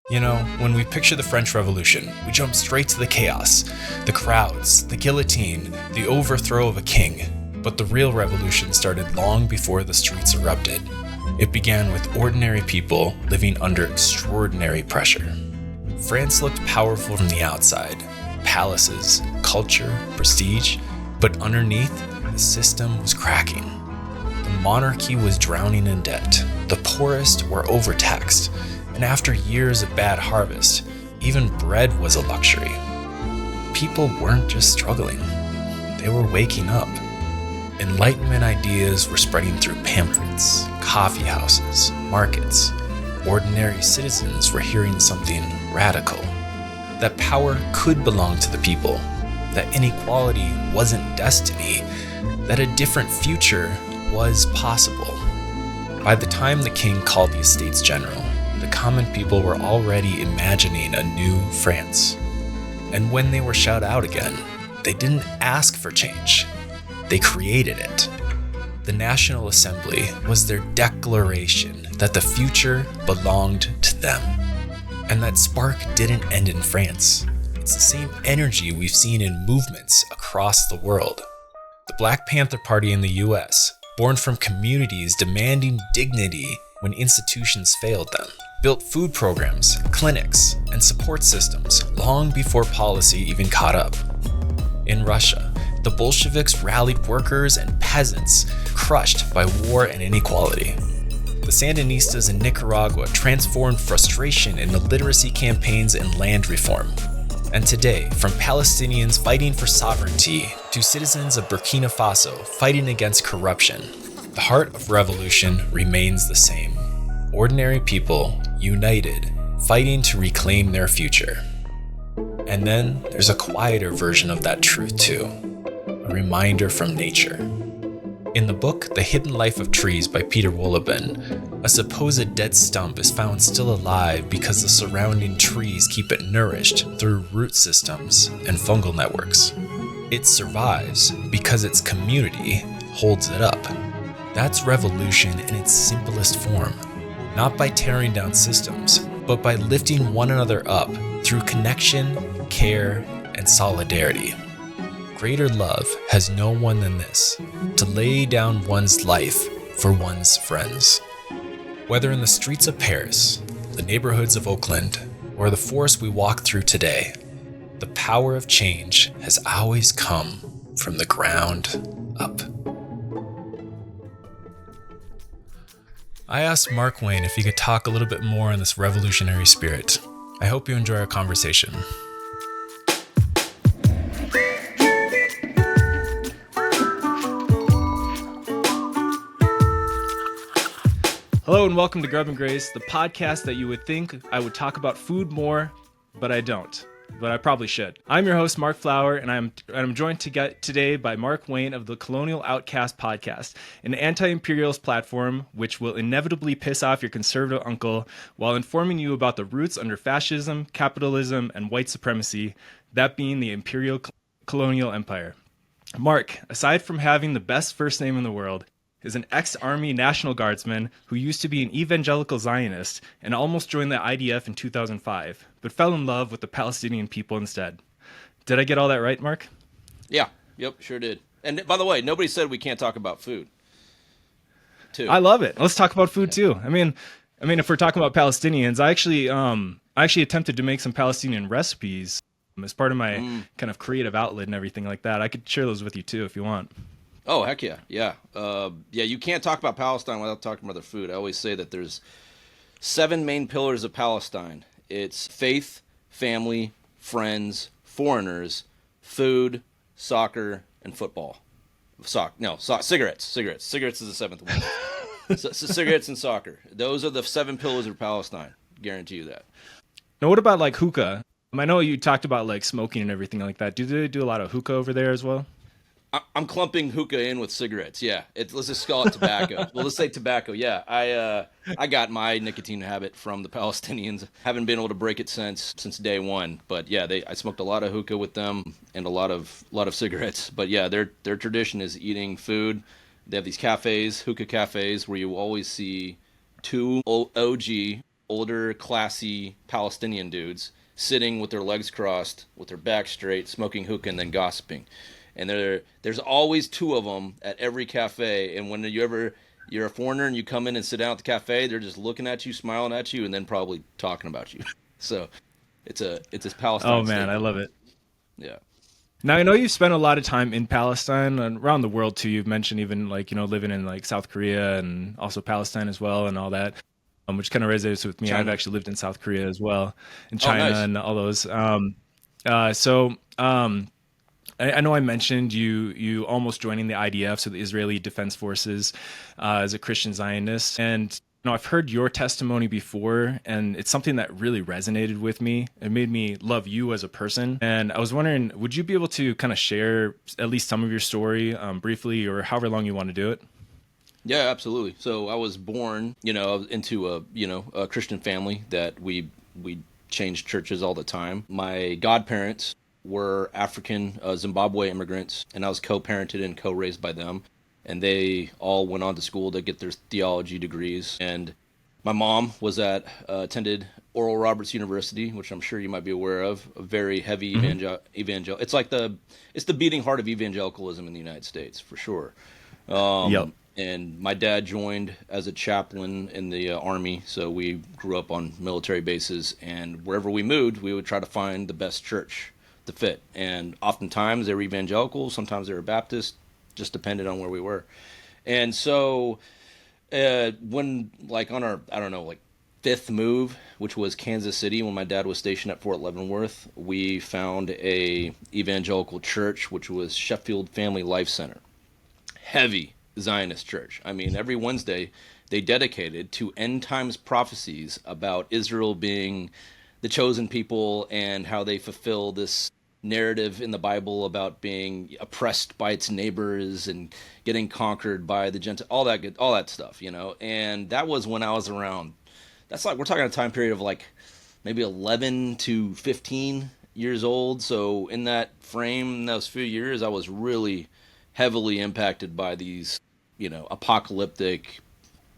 You know, when we picture the French Revolution, we jump straight to the chaos, the crowds, the guillotine, the overthrow of a king. But the real revolution started long before the streets erupted. It began with ordinary people living under extraordinary pressure. France looked powerful from the outside, palaces, culture, prestige, but underneath, the system was cracking. The monarchy was drowning in debt, the poorest were overtaxed, and after years of bad harvest, even bread was a luxury. People weren't just struggling, they were waking up. Enlightenment ideas were spreading through pamphlets, coffee houses, markets. Ordinary citizens were hearing something radical. That power could belong to the people, that inequality wasn't destiny, that a different future was possible. By the time the king called the Estates General, the common people were already imagining a new France. And when they were shut out again, they didn't ask for change. They created it. The National Assembly was their declaration that the future belonged to them. And that spark didn't end in France. It's the same energy we've seen in movements across the world. The Black Panther Party in the US, born from communities demanding dignity when institutions failed them, built food programs, clinics, and support systems long before policy even caught up. In Russia, the Bolsheviks rallied workers and peasants crushed by war and inequality. The Sandanistas in Nicaragua transformed frustration into literacy campaigns and land reform. And today, from Palestinians fighting for sovereignty to citizens of Burkina Faso fighting against corruption, the heart of revolution remains the same. Ordinary people united, fighting to reclaim their future. And then there's a quieter version of that truth too, a reminder from nature. In the book The Hidden Life of Trees by Peter Wohlleben, a supposed dead stump is found still alive because the surrounding trees keep it nourished through root systems and fungal networks. It survives because its community holds it up. That's revolution in its simplest form. Not by tearing down systems, but by lifting one another up through connection, care, and solidarity. Greater love has no one than this, to lay down one's life for one's friends. Whether in the streets of Paris, the neighborhoods of Oakland, or the forest we walk through today, the power of change has always come from the ground up. I asked Mark Wayne if he could talk a little bit more on this revolutionary spirit. I hope you enjoy our conversation. Hello and welcome to Grub and Grace, the podcast that you would think I would talk about food more, but I don't. But I probably should. I'm your host, Mark Flower, and I'm joined today by Mark Wayne of the Colonial Outcasts podcast, an anti-imperialist platform which will inevitably piss off your conservative uncle while informing you about the roots under fascism, capitalism, and white supremacy, that being the imperial colonial empire. Mark, aside from having the best first name in the world, is an ex-Army National Guardsman who used to be an evangelical Zionist and almost joined the IDF in 2005, but fell in love with the Palestinian people instead. Did I get all that right, Mark? Yeah, yep, sure did. And by the way, nobody said we can't talk about food, too. I love it. Let's talk about food, too. I mean, if we're talking about Palestinians, I actually attempted to make some Palestinian recipes as part of my kind of creative outlet and everything like that. I could share those with you, too, if you want. Oh, heck yeah, yeah. You can't talk about Palestine without talking about their food. I always say that there's 7 main pillars of Palestine. It's faith, family, friends, foreigners, food, soccer, and football. Cigarettes. Cigarettes is the 7th one. Cigarettes and soccer. Those are the 7 pillars of Palestine. Guarantee you that. Now, what about like hookah? I know you talked about like smoking and everything like that. Do they do a lot of hookah over there as well? I'm clumping hookah in with cigarettes. Yeah, let's just call it tobacco. Well, let's say tobacco. Yeah, I got my nicotine habit from the Palestinians. Haven't been able to break it since day one. But yeah, I smoked a lot of hookah with them and a lot of cigarettes. But yeah, their tradition is eating food. They have these cafes, hookah cafes, where you always see 2 OG older, classy Palestinian dudes sitting with their legs crossed, with their back straight, smoking hookah, and then gossiping. And there's always two of them at every cafe. And when you're a foreigner and you come in and sit down at the cafe, they're just looking at you, smiling at you, and then probably talking about you. So it's a Oh Palestine man, I staple. love it. Yeah. Now I know you've spent a lot of time in Palestine and around the world too. You've mentioned even like living in like South Korea and also Palestine as well and all that, which kind of resonates with me. I've China. actually lived in South Korea as well, in Oh, China nice. and all those. So I know I mentioned you almost joining the IDF, so the Israeli Defense Forces, as a Christian Zionist, and I've heard your testimony before, and it's something that really resonated with me. It made me love you as a person, and I was wondering, would you be able to kind of share at least some of your story, briefly, or however long you want to do it? Yeah, absolutely. So I was born, into a Christian family that we changed churches all the time. My godparents were African Zimbabwe immigrants, and I was co-parented and co-raised by them. And they all went on to school to get their theology degrees. And my mom attended Oral Roberts University, which I'm sure you might be aware of. A very heavy Hmm. evangel. It's the beating heart of evangelicalism in the United States for sure. Yep. And my dad joined as a chaplain in the army, so we grew up on military bases. And wherever we moved, we would try to find the best church to fit. And oftentimes they were evangelical, sometimes they were Baptist, just depended on where we were. And so when like on our I don't know like fifth move, which was Kansas City, when my dad was stationed at Fort Leavenworth, we found a evangelical church, which was Sheffield Family Life Center. Heavy Zionist church. I mean, every Wednesday they dedicated to end times prophecies about Israel being the chosen people and how they fulfill this narrative in the Bible about being oppressed by its neighbors and getting conquered by the Gentiles, all that stuff, And that was when I was around. That's like we're talking a time period of like maybe 11 to 15 years old. So in that frame, in those few years, I was really heavily impacted by these, apocalyptic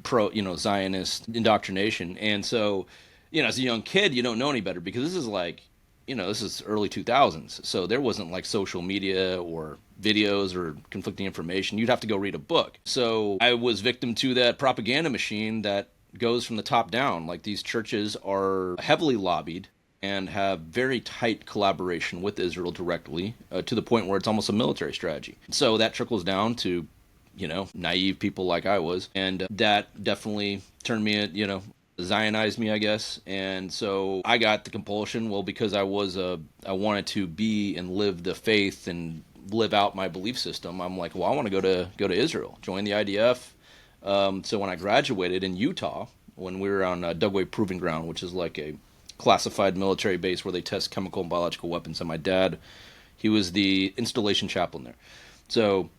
Zionist indoctrination. And so, as a young kid, you don't know any better because this is like, this is early 2000s. So there wasn't like social media or videos or conflicting information. You'd have to go read a book. So I was victim to that propaganda machine that goes from the top down. Like these churches are heavily lobbied and have very tight collaboration with Israel directly, to the point where it's almost a military strategy. So that trickles down to, naive people like I was. And that definitely turned me, Zionized me, I guess. And so I got the compulsion, well, because I wanted to be and live the faith and live out my belief system. I'm like, well, I want to go to Israel, join the IDF. So when I graduated in Utah, when we were on Dugway Proving Ground, which is like a classified military base where they test chemical and biological weapons, and my dad, he was the installation chaplain there. So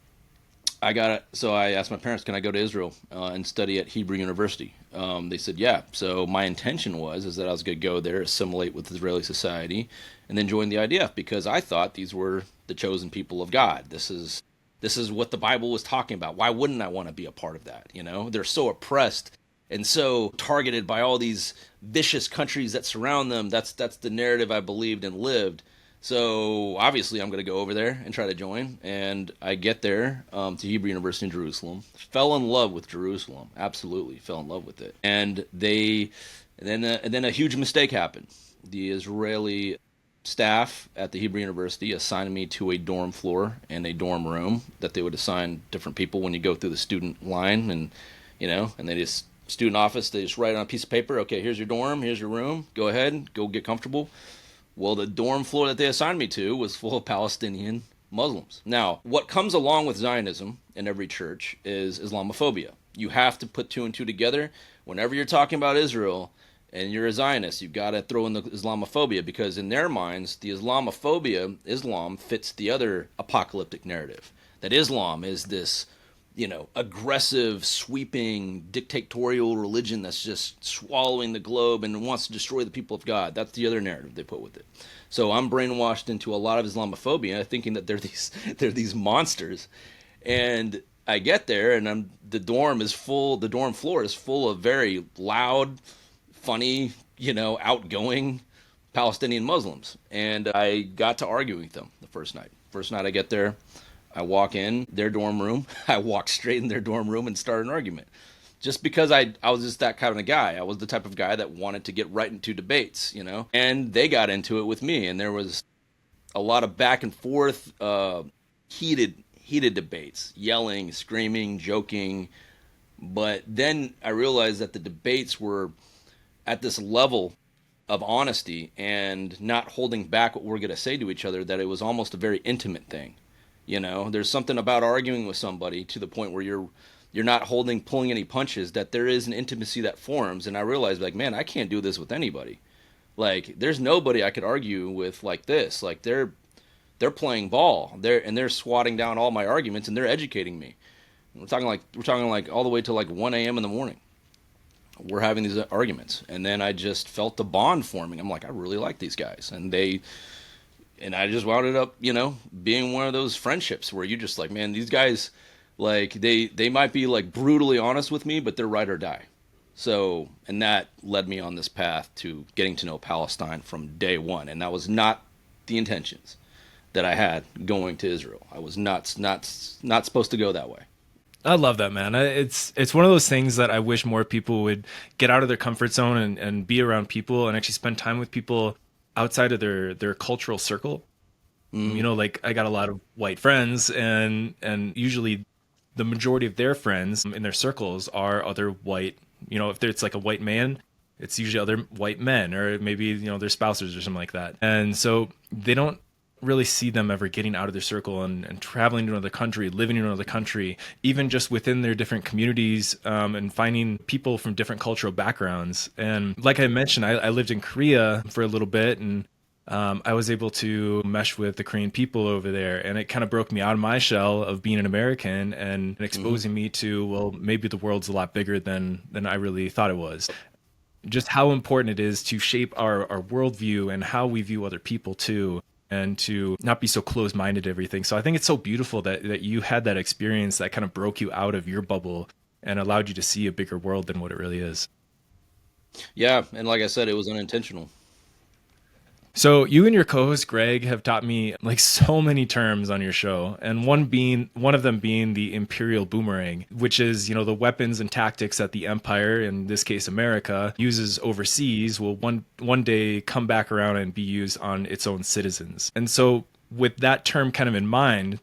I asked my parents, can I go to Israel and study at Hebrew University? They said, yeah. So my intention is that I was going to go there, assimilate with Israeli society, and then join the IDF because I thought these were the chosen people of God. This is what the Bible was talking about. Why wouldn't I want to be a part of that? They're so oppressed and so targeted by all these vicious countries that surround them. That's the narrative I believed and lived. So obviously I'm going to go over there and try to join. And I get there to Hebrew University in Jerusalem. Fell in love with Jerusalem. Absolutely fell in love with it. And then a huge mistake happened. The Israeli staff at the Hebrew University assigned me to a dorm floor and a dorm room that they would assign different people when you go through the student line. And they just student office, they just write on a piece of paper, okay, here's your dorm, here's your room, go ahead, go get comfortable. Well, the dorm floor that they assigned me to was full of Palestinian Muslims. Now, what comes along with Zionism in every church is Islamophobia. You have to put two and two together. Whenever you're talking about Israel and you're a Zionist, you've got to throw in the Islamophobia because in their minds, the Islamophobia, Islam, fits the other apocalyptic narrative. That Islam is this aggressive, sweeping, dictatorial religion that's just swallowing the globe and wants to destroy the people of God. That's the other narrative they put with it. So I'm brainwashed into a lot of Islamophobia, thinking that they're these monsters. And I get there, and the dorm floor is full of very loud, funny, outgoing Palestinian Muslims. And I got to arguing with them the first night. First night I get there, I walk in their dorm room. I walk straight in their dorm room and start an argument. Just because I was just that kind of guy. I was the type of guy that wanted to get right into debates, And they got into it with me, and there was a lot of back and forth, heated debates, yelling, screaming, joking. But then I realized that the debates were at this level of honesty and not holding back what we're going to say to each other, that it was almost a very intimate thing. There's something about arguing with somebody to the point where you're not pulling any punches, that there is an intimacy that forms. And I realized, like, man, I can't do this with anybody. Like, there's nobody I could argue with like this. Like, they're playing ball. They're swatting down all my arguments, and they're educating me. We're talking like all the way to like 1 a.m. in the morning. We're having these arguments, and then I just felt the bond forming. I'm like, I really like these guys, and I just wound up, being one of those friendships where you just like, man, these guys, like, they might be like brutally honest with me, but they're ride or die. So, and that led me on this path to getting to know Palestine from day one, and that was not the intentions that I had going to Israel. I was not supposed to go that way. I love that, man. It's one of those things that I wish more people would get out of their comfort zone and be around people and actually spend time with people outside of their cultural circle. Like, I got a lot of white friends, and usually the majority of their friends in their circles are other white, if it's like a white man, it's usually other white men, or maybe, their spouses or something like that. And so they don't really see them ever getting out of their circle and traveling to another country, living in another country, even just within their different communities, and finding people from different cultural backgrounds. And like I mentioned, I lived in Korea for a little bit, and I was able to mesh with the Korean people over there, and it kind of broke me out of my shell of being an American and exposing me to, well, maybe the world's a lot bigger than I really thought it was. Just how important it is to shape our worldview and how we view other people too, and to not be so closed-minded to everything. So I think it's so beautiful that you had that experience that kind of broke you out of your bubble and allowed you to see a bigger world than what it really is. Yeah, and like I said, it was unintentional. So you and your co-host Greg have taught me like so many terms on your show, and one of them being the imperial boomerang, which is, the weapons and tactics that the empire, in this case America, uses overseas will one day come back around and be used on its own citizens. And so with that term kind of in mind,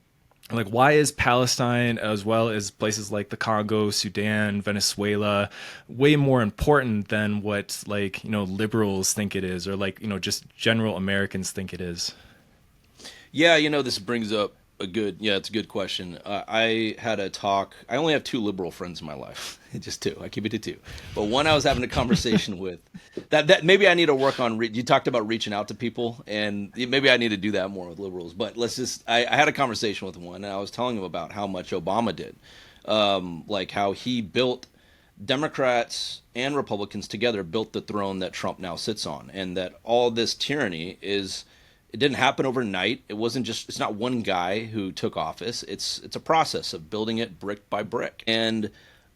like, why is Palestine, as well as places like the Congo, Sudan, Venezuela, way more important than what, like, liberals think it is, or like, just general Americans think it is? Yeah, this brings up it's a good question. I had a talk. I only have two liberal friends in my life, just two. I keep it to two. But one I was having a conversation with that maybe I need to work on. You talked about reaching out to people, and maybe I need to do that more with liberals. But I had a conversation with one, and I was telling him about how much Obama did, like how he built Democrats and Republicans together, built the throne that Trump now sits on, and that all this tyranny is. It didn't happen overnight. It's not one guy who took office. It's a process of building it brick by brick. And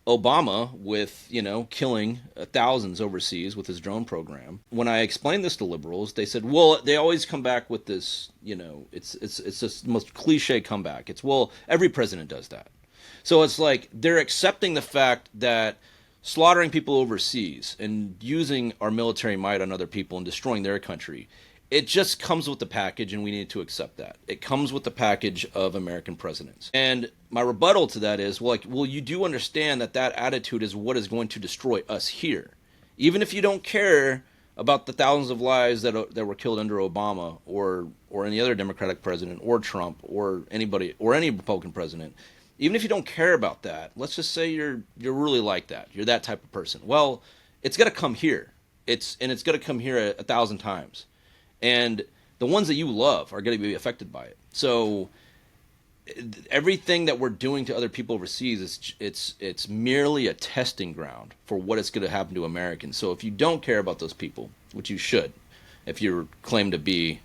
Obama, with, killing thousands overseas with his drone program, when I explained this to liberals, they said, well, they always come back with this, it's just the most cliche comeback. It's, well, every president does that. So it's like they're accepting the fact that slaughtering people overseas and using our military might on other people and destroying their country, it just comes with the package, and we need to accept that. It comes with the package of American presidents. And my rebuttal to that is, well, you do understand that attitude is what is going to destroy us here. Even if you don't care about the thousands of lives that were killed under Obama or any other Democratic president or Trump or anybody or any Republican president, even if you don't care about that, let's just say you're really like that. You're that type of person. Well, it's going to come here. It's going to come here 1,000 times. And the ones that you love are going to be affected by it. So everything that we're doing to other people overseas, it's merely a testing ground for what is going to happen to Americans. So if you don't care about those people, which you should, if you claim to be,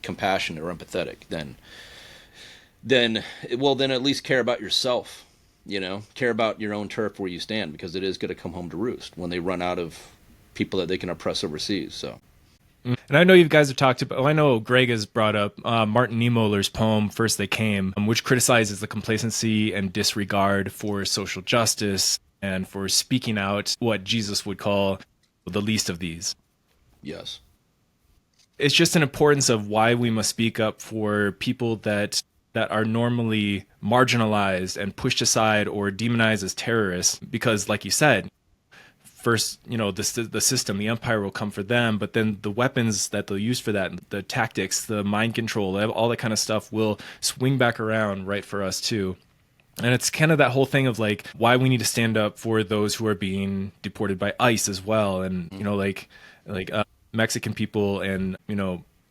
compassionate or empathetic, then at least care about yourself. Care about your own turf where you stand, because it is going to come home to roost when they run out of people that they can oppress overseas. So. And I know you guys have talked about, I know Greg has brought up Martin Niemöller's poem, First They Came, which criticizes the complacency and disregard for social justice and for speaking out what Jesus would call the least of these. Yes. It's just an importance of why we must speak up for people that are normally marginalized and pushed aside or demonized as terrorists. Because like you said, first, the system, the empire will come for them, but then the weapons that they'll use for that, the tactics, the mind control, all that kind of stuff will swing back around right for us too. And it's kind of that whole thing of like why we need to stand up for those who are being deported by ICE as well. And, Mexican people and,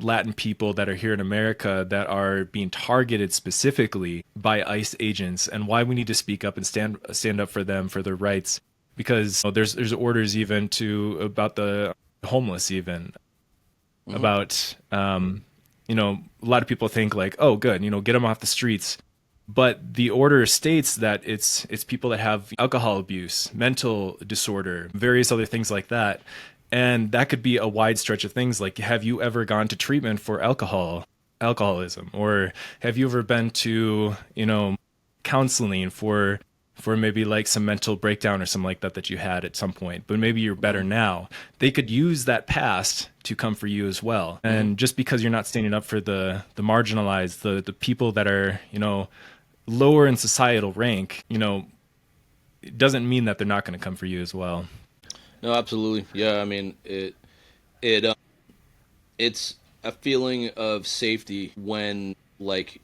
Latin people that are here in America that are being targeted specifically by ICE agents, and why we need to speak up and stand up for them, for their rights. Because there's orders even about the homeless, even about a lot of people think like, oh good, get them off the streets, but the order states that it's people that have alcohol abuse, mental disorder, various other things like that, and that could be a wide stretch of things. Like, have you ever gone to treatment for alcoholism, or have you ever been to counseling for maybe like some mental breakdown or something like that you had at some point, but maybe you're better now. They could use that past to come for you as well. And just because you're not standing up for the marginalized, the people that are, lower in societal rank, it doesn't mean that they're not going to come for you as well. No, absolutely. Yeah. I mean, it's a feeling of safety when like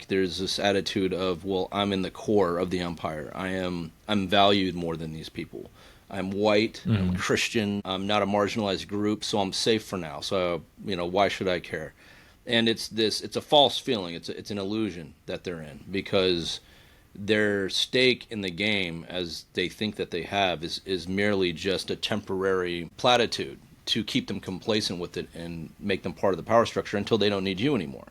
there's this attitude of, well, I'm in the core of the empire. I'm valued more than these people. I'm white, I'm Christian, I'm not a marginalized group, so I'm safe for now. So, why should I care? And it's a false feeling. It's an illusion that they're in, because their stake in the game, as they think that they have, is merely just a temporary platitude to keep them complacent with it and make them part of the power structure until they don't need you anymore.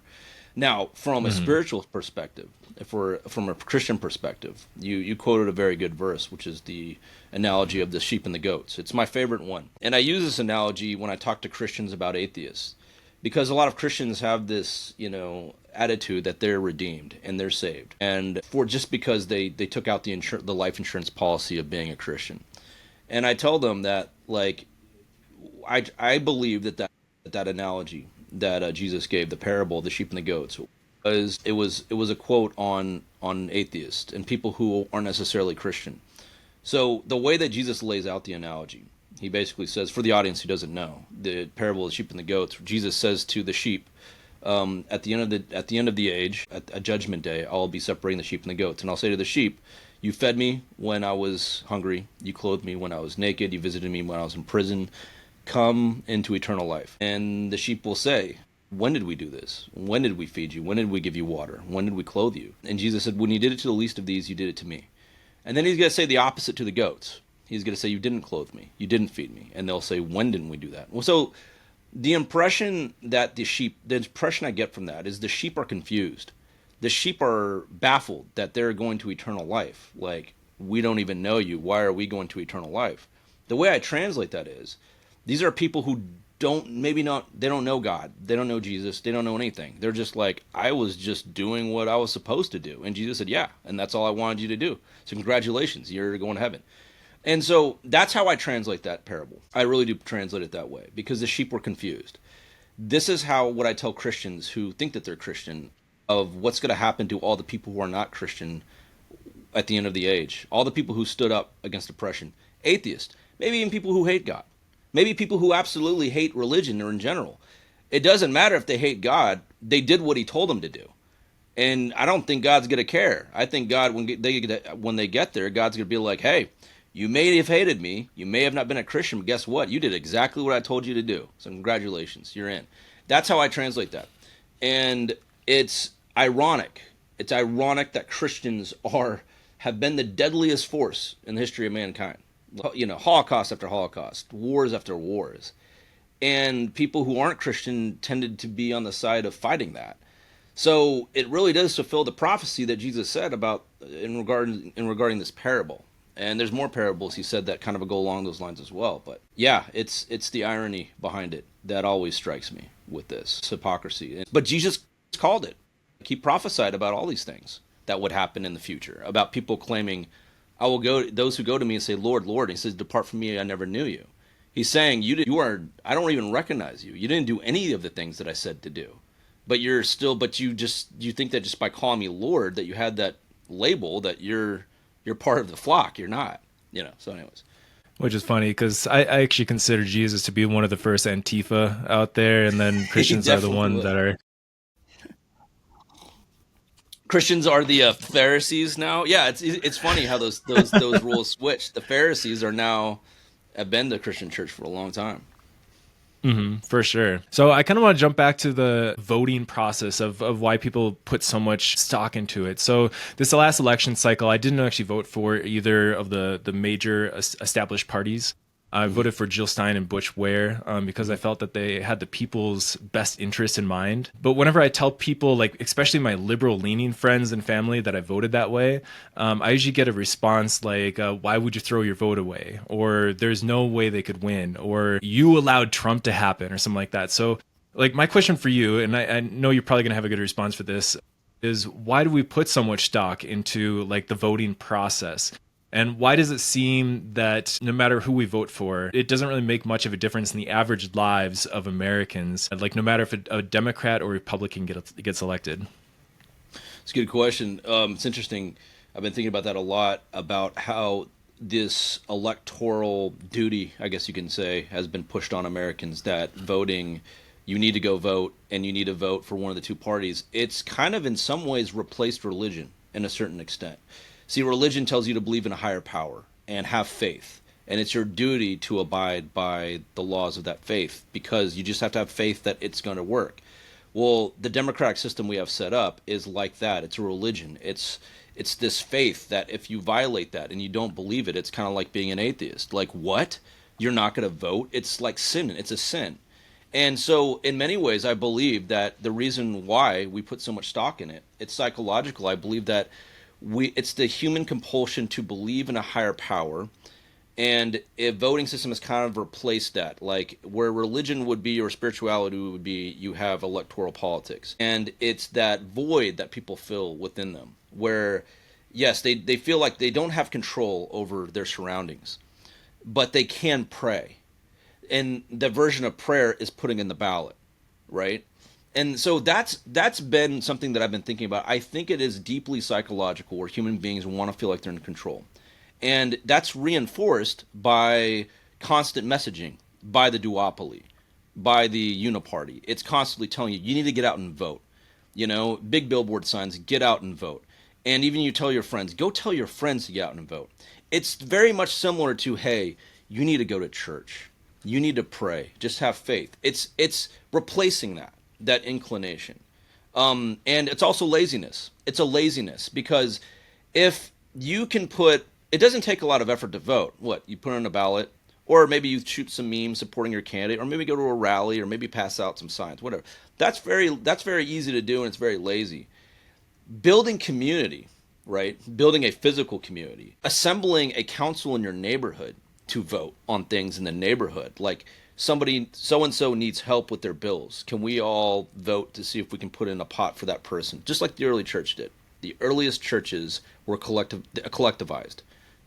Now, from a spiritual perspective, from a Christian perspective, you quoted a very good verse, which is the analogy of the sheep and the goats. It's my favorite one. And I use this analogy when I talk to Christians about atheists, because a lot of Christians have this, attitude that they're redeemed and they're saved, and just because they took out the life insurance policy of being a Christian. And I tell them that, like, I believe that analogy that Jesus gave, the parable of the sheep and the goats, it was a quote on atheists and people who aren't necessarily Christian. So the way that Jesus lays out the analogy, he basically says, for the audience who doesn't know, the parable of the sheep and the goats, Jesus says to the sheep, at the end of the age, at Judgment Day, I'll be separating the sheep and the goats, and I'll say to the sheep, you fed me when I was hungry, you clothed me when I was naked, you visited me when I was in prison. Come into eternal life. And the sheep will say, when did we do this? When did we feed you? When did we give you water? When did we clothe you? And Jesus said, when you did it to the least of these, you did it to me. And then he's going to say the opposite to the goats. He's going to say, you didn't clothe me. You didn't feed me. And they'll say, when didn't we do that? Well, so the impression I get from that is the sheep are confused. The sheep are baffled that they're going to eternal life. Like, we don't even know you. Why are we going to eternal life? The way I translate that is, these are people who they don't know God. They don't know Jesus. They don't know anything. They're just like, I was just doing what I was supposed to do. And Jesus said, yeah, and that's all I wanted you to do. So congratulations, you're going to heaven. And so that's how I translate that parable. I really do translate it that way, because the sheep were confused. This is what I tell Christians who think that they're Christian, of what's going to happen to all the people who are not Christian at the end of the age. All the people who stood up against oppression. Atheists. Maybe even people who hate God. Maybe people who absolutely hate religion or in general. It doesn't matter if they hate God. They did what he told them to do. And I don't think God's going to care. I think God, when they get there, God's going to be like, hey, you may have hated me. You may have not been a Christian, but guess what? You did exactly what I told you to do. So congratulations, you're in. That's how I translate that. And it's ironic. It's ironic that Christians have been the deadliest force in the history of mankind. Holocaust after Holocaust, wars after wars. And people who aren't Christian tended to be on the side of fighting that. So it really does fulfill the prophecy that Jesus said about in regarding this parable. And there's more parables he said that kind of go along those lines as well. But yeah, it's the irony behind it that always strikes me with this hypocrisy. But Jesus called it. He prophesied about all these things that would happen in the future, about people claiming, I will go, those who go to me and say, Lord, Lord. And he says, depart from me, I never knew you. He's saying, I don't even recognize you. You didn't do any of the things that I said to do. But you think that just by calling me Lord, that you had that label that you're part of the flock. You're not, so anyways. Which is funny because I actually consider Jesus to be one of the first Antifa out there, and then Christians are the ones that are. Christians are the Pharisees now. Yeah, it's funny how those rules switch. The Pharisees have been the Christian church for a long time. Mm-hmm, for sure. So I kind of want to jump back to the voting process of why people put so much stock into it. So this last election cycle, I didn't actually vote for either of the major established parties. I voted for Jill Stein and Butch Ware because I felt that they had the people's best interest in mind. But whenever I tell people, like especially my liberal-leaning friends and family, that I voted that way, I usually get a response like, why would you throw your vote away? Or there's no way they could win. Or you allowed Trump to happen or something like that. So like my question for you, and I know you're probably going to have a good response for this, is why do we put so much stock into like the voting process? And why does it seem that no matter who we vote for, it doesn't really make much of a difference in the average lives of Americans? Like no matter if a Democrat or Republican gets elected. It's a good question. It's interesting. I've been thinking about that a lot, about how this electoral duty, I guess you can say, has been pushed on Americans, that voting, you need to go vote and you need to vote for one of the two parties. It's kind of in some ways replaced religion in a certain extent. See, religion tells you to believe in a higher power and have faith. And it's your duty to abide by the laws of that faith, because you just have to have faith that it's going to work. Well, the democratic system we have set up is like that. It's a religion. It's this faith that if you violate that and you don't believe it, it's kind of like being an atheist. Like, what? You're not going to vote? It's like sin. It's a sin. And so in many ways, I believe that the reason why we put so much stock in it, it's psychological. I believe that it's the human compulsion to believe in a higher power, and a voting system has kind of replaced that. Like where religion would be or spirituality would be, you have electoral politics, and it's that void that people fill within them, where yes, they feel like they don't have control over their surroundings, but they can pray, and the version of prayer is putting in the ballot, right? And so that's been something that I've been thinking about. I think it is deeply psychological, where human beings want to feel like they're in control. And that's reinforced by constant messaging, by the duopoly, by the uniparty. It's constantly telling you, you need to get out and vote. Big billboard signs, get out and vote. And even you tell your friends, go tell your friends to get out and vote. It's very much similar to, hey, you need to go to church. You need to pray. Just have faith. It's replacing that inclination. And it's also laziness. It's a laziness, because if you can it doesn't take a lot of effort to vote. What, you put on a ballot, or maybe you shoot some memes supporting your candidate, or maybe go to a rally, or maybe pass out some signs, whatever. That's very easy to do, and it's very lazy. Building community, right? Building a physical community, assembling a council in your neighborhood to vote on things in the neighborhood, like somebody so-and-so needs help with their bills. Can we all vote to see if we can put in a pot for that person? Just like the early church did. The earliest churches were collectivized,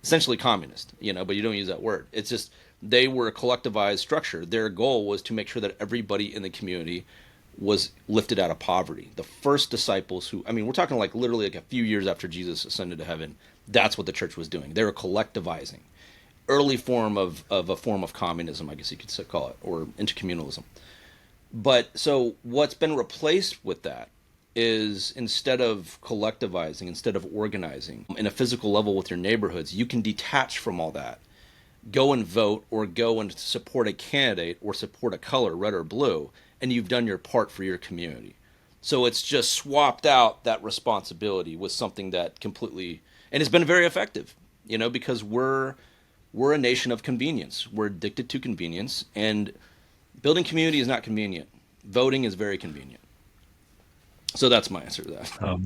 essentially communist, but you don't use that word. It's just they were a collectivized structure. Their goal was to make sure that everybody in the community was lifted out of poverty. The first disciples we're talking like literally like a few years after Jesus ascended to heaven, that's what the church was doing. They were collectivizing. Early form of a form of communism, I guess you could call it, or intercommunalism. But so what's been replaced with that is, instead of collectivizing, instead of organizing in a physical level with your neighborhoods, you can detach from all that. Go and vote, or go and support a candidate, or support a color, red or blue, and you've done your part for your community. So it's just swapped out that responsibility with something that completely, and it's been very effective, because we're a nation of convenience. We're addicted to convenience, and building community is not convenient. Voting is very convenient. So that's my answer to that.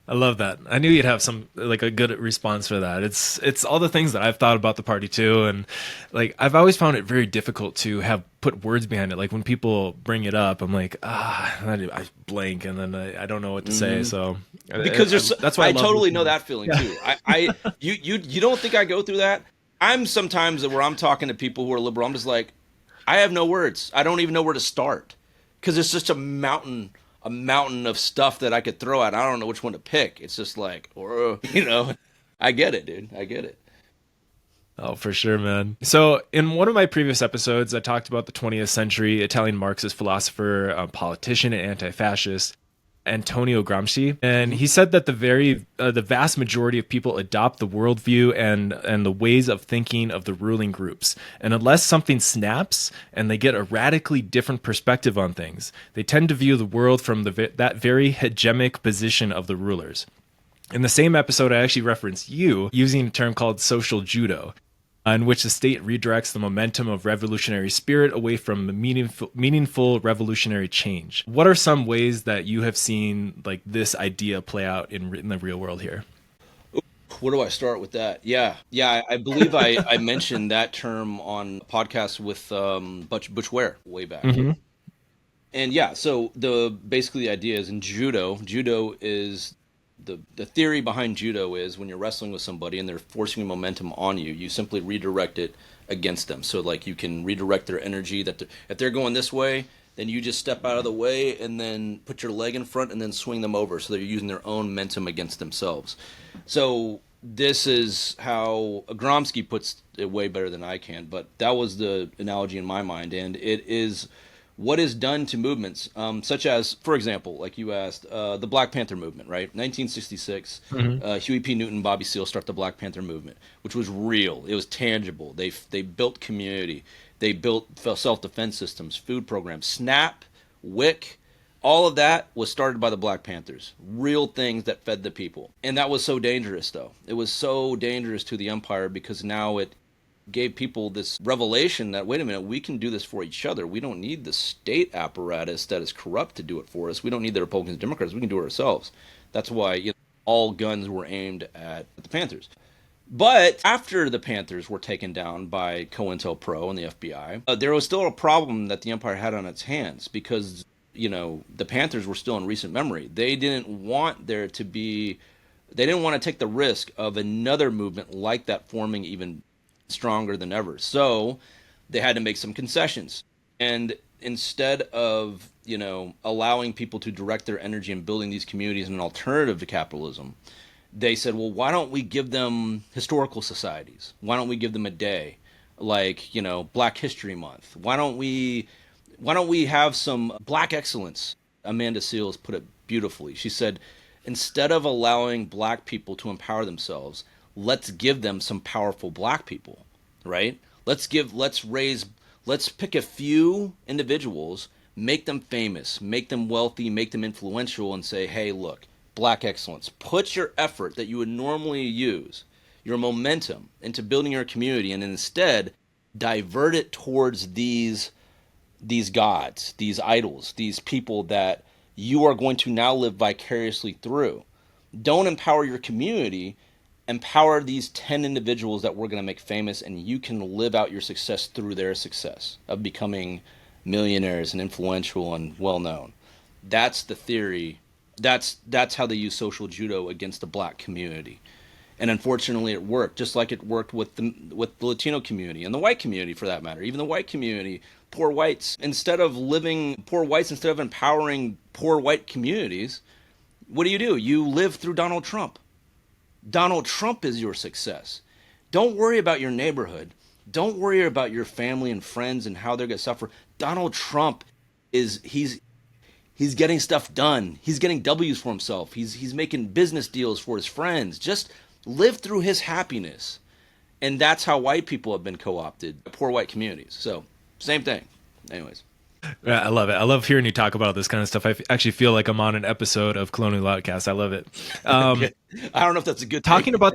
I love that. I knew you'd have some like a good response for that. It's all the things that I've thought about the party too, and like I've always found it very difficult to have put words behind it. Like when people bring it up, I'm like I blank, and then I don't know what to say. So Because that's why I love totally listening. know that feeling too. You don't think I go through that? I'm sometimes where I'm talking to people who are liberal. I'm just like, I have no words. I don't even know where to start because it's just a mountain of stuff that I could throw at. I don't know which one to pick. It's just like, or I get it, dude. I get it. Oh, for sure, man. So, in one of my previous episodes, I talked about the 20th century Italian Marxist philosopher, politician, and anti-fascist Antonio Gramsci, and he said that the vast majority of people adopt the worldview and the ways of thinking of the ruling groups, and unless something snaps and they get a radically different perspective on things, they tend to view the world from that very hegemonic position of the rulers. In the same episode, I actually referenced you using a term called social judo, in which the state redirects the momentum of revolutionary spirit away from the meaningful revolutionary change. What are some ways that you have seen like this idea play out in the real world here? Where do I start with that? Yeah. I believe I mentioned that term on a podcast with Butch Ware way back. Mm-hmm. And yeah, so basically the idea is in judo. Judo is the theory behind judo is when you're wrestling with somebody and they're forcing momentum on you, you simply redirect it against them. So like you can redirect their energy if they're going this way, then you just step out of the way and then put your leg in front and then swing them over. So they're using their own momentum against themselves. So this is how Gramsci puts it way better than I can, but that was the analogy in my mind, and it is what is done to movements, such as, for example, like you asked, the Black Panther movement, right? 1966, Huey P. Newton and Bobby Seale start the Black Panther movement, which was real. It was tangible. They built community. They built self-defense systems, food programs, SNAP, WIC. All of that was started by the Black Panthers. Real things that fed the people. And that was so dangerous, though. It was so dangerous to the empire because now it gave people this revelation that, wait a minute, we can do this for each other. We don't need the state apparatus that is corrupt to do it for us. We don't need the Republicans and Democrats. We can do it ourselves. That's why all guns were aimed at the Panthers. But after the Panthers were taken down by COINTELPRO and the FBI, there was still a problem that the empire had on its hands because, the Panthers were still in recent memory. They didn't want there to be, they didn't want to take the risk of another movement like that forming even stronger than ever. So they had to make some concessions. And instead of, allowing people to direct their energy in building these communities in an alternative to capitalism, they said, well, why don't we give them historical societies? Why don't we give them a day like, Black History Month? Why don't we have some Black excellence? Amanda Seales put it beautifully. She said, instead of allowing Black people to empower themselves, let's give them some powerful Black people, right? Let's pick a few individuals, make them famous, make them wealthy, make them influential, and say, hey, look, Black excellence. Put your effort that you would normally use, your momentum, into building your community, and instead divert it towards these gods, these idols, these people that you are going to now live vicariously through. Don't empower your community. Empower these 10 individuals that we're going to make famous, and you can live out your success through their success of becoming millionaires and influential and well-known. That's the theory. That's how they use social judo against the Black community. And unfortunately, it worked, just like it worked with the Latino community and the white community, for that matter. Even the white community, poor whites, instead of empowering poor white communities, what do? You live through Donald Trump. Donald Trump is your success. Don't worry about your neighborhood. Don't worry about your family and friends and how they're going to suffer. Donald Trump he's getting stuff done. He's getting W's for himself. He's making business deals for his friends. Just live through his happiness. And that's how white people have been co-opted, poor white communities. So, same thing. Anyways. Yeah, I love it. I love hearing you talk about this kind of stuff. Actually feel like I'm on an episode of Colonial Outcasts. I love it. I don't know if that's a good talking thing. about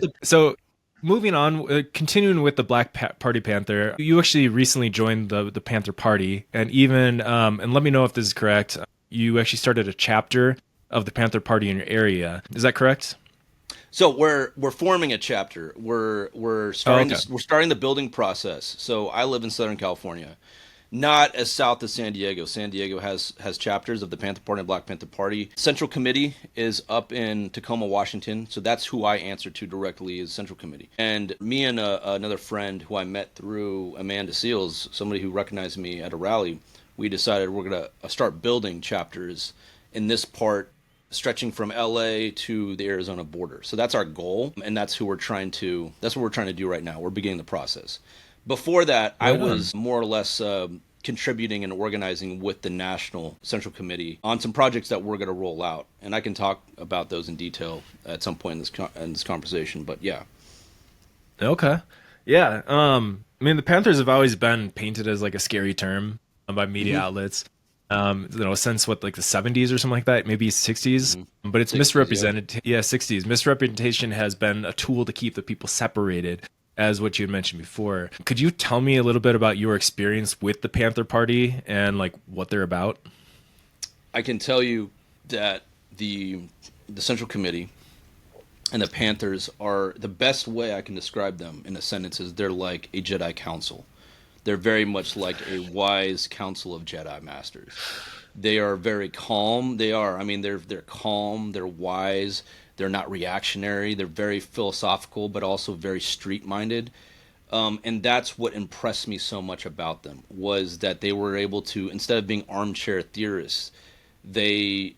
moving on, continuing with the Black Party Panther, you actually recently joined the Panther Party, and even and let me know if this is correct. You actually started a chapter of the Panther Party in your area. Is that correct? So we're forming a chapter. We're starting okay. we're starting the building process. So I live in Southern California, not as south as San Diego. San Diego has chapters of the Panther Party and Black Panther Party. Central Committee is up in Tacoma, Washington. So that's who I answer to directly, is Central Committee. And me and another friend who I met through Amanda Seals, somebody who recognized me at a rally, we decided we're going to start building chapters in this part, stretching from LA to the Arizona border. So that's our goal, and that's what we're trying to do right now. We're beginning the process. Before that, I was more or less contributing and organizing with the National Central Committee on some projects that we're going to roll out, and I can talk about those in detail at some point in this conversation. But yeah. Okay. Yeah. I mean, the Panthers have always been painted as like a scary term by media outlets. Since what, like the 70s or something like that, maybe 60s, but it's 60s, misrepresented. Yeah, 60s. Misrepresentation has been a tool to keep the people separated, as what you had mentioned before. Could you tell me a little bit about your experience with the Panther Party and like what they're about? I can tell you that the Central Committee and the Panthers are, the best way I can describe them in a sentence is they're like a Jedi Council. They're very much like a wise council of Jedi masters. They are very calm. They're calm. They're wise. They're not reactionary. They're very philosophical, but also very street-minded. And that's what impressed me so much about them, was that they were able to, instead of being armchair theorists, they're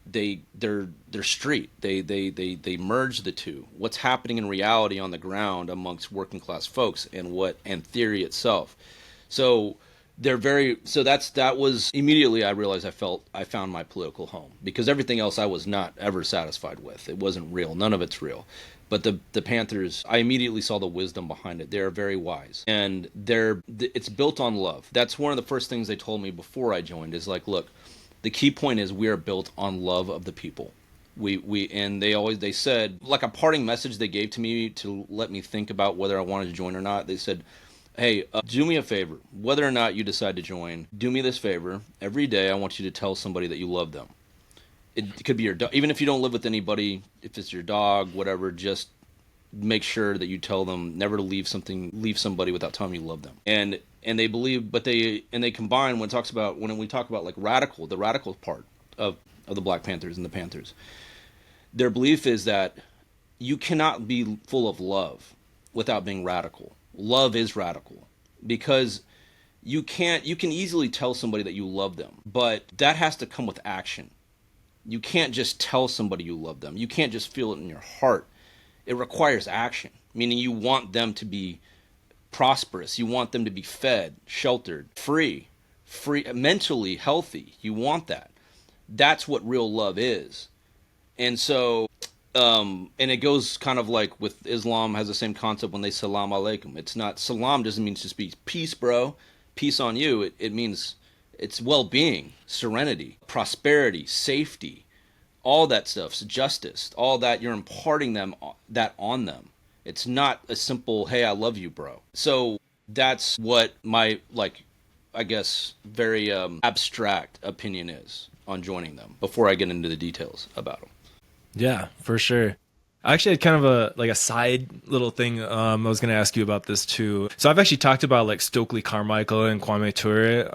street. They merge the two. What's happening in reality on the ground amongst working class folks and theory itself. So that was immediately I realized I found my political home, because everything else I was not ever satisfied with. It wasn't real. None of it's real. But the Panthers, I immediately saw the wisdom behind it. They're very wise, and it's built on love. That's one of the first things they told me before I joined, is like, look, the key point is we are built on love of the people. They said, like, a parting message they gave to me to let me think about whether I wanted to join or not. They said, hey, do me a favor. Whether or not you decide to join, do me this favor. Every day I want you to tell somebody that you love them. It could be your dog. Even if you don't live with anybody, if it's your dog, whatever, just make sure that you tell them never to leave somebody without telling them you love them. And they believe, but they combine when we talk about like the radical part of the Black Panthers and the Panthers. Their belief is that you cannot be full of love without being radical. Love is radical, because you can easily tell somebody that you love them, but that has to come with action. You can't just tell somebody you love them. You can't just feel it in your heart. It requires action, meaning you want them to be prosperous. You want them to be fed, sheltered, free, mentally healthy. You want that. That's what real love is. And so and it goes kind of like with Islam, has the same concept when they salam alaikum. It's not, salam doesn't mean just be peace, bro, peace on you. It means it's well-being, serenity, prosperity, safety, all that stuff, justice, all that. You're imparting that on them. It's not a simple, hey, I love you, bro. So that's what my, like, I guess, very abstract opinion is on joining them before I get into the details about them. Yeah, for sure. I actually had kind of a side little thing. I was going to ask you about this too. So I've actually talked about like Stokely Carmichael and Kwame Ture,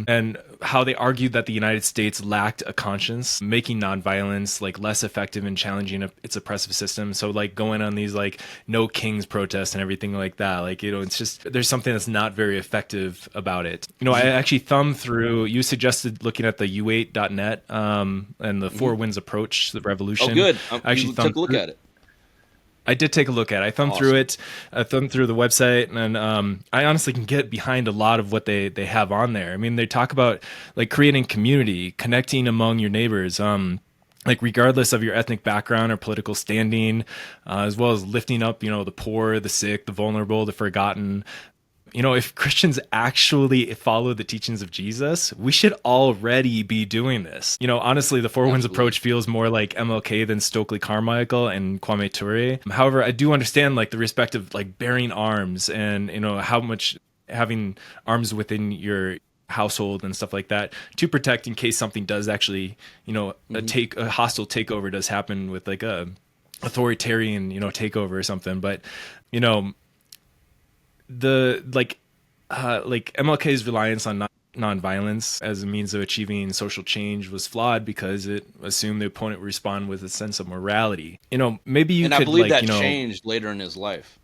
and how they argued that the United States lacked a conscience, making nonviolence like less effective in challenging its oppressive system. So like going on these like no kings protests and everything like that, like, it's just, there's something that's not very effective about it. I actually thumbed through, you suggested looking at the u8.net and the Four Winds approach to the revolution. Oh, good. I actually took a look at it. I did take a look at it. I thumbed through it. I thumbed through the website, and I honestly can get behind a lot of what they have on there. I mean, they talk about like creating community, connecting among your neighbors, like regardless of your ethnic background or political standing, as well as lifting up, the poor, the sick, the vulnerable, the forgotten. If Christians actually follow the teachings of Jesus, we should already be doing this. Honestly, the Four Winds approach feels more like MLK than Stokely Carmichael and Kwame Ture. However, I do understand like the respect of like bearing arms and, how much having arms within your household and stuff like that to protect in case something does actually, a hostile takeover does happen with like a authoritarian, takeover or something. But, the like MLK's reliance on nonviolence as a means of achieving social change was flawed because it assumed the opponent would respond with a sense of morality. Maybe you and could, I believe like, that changed later in his life.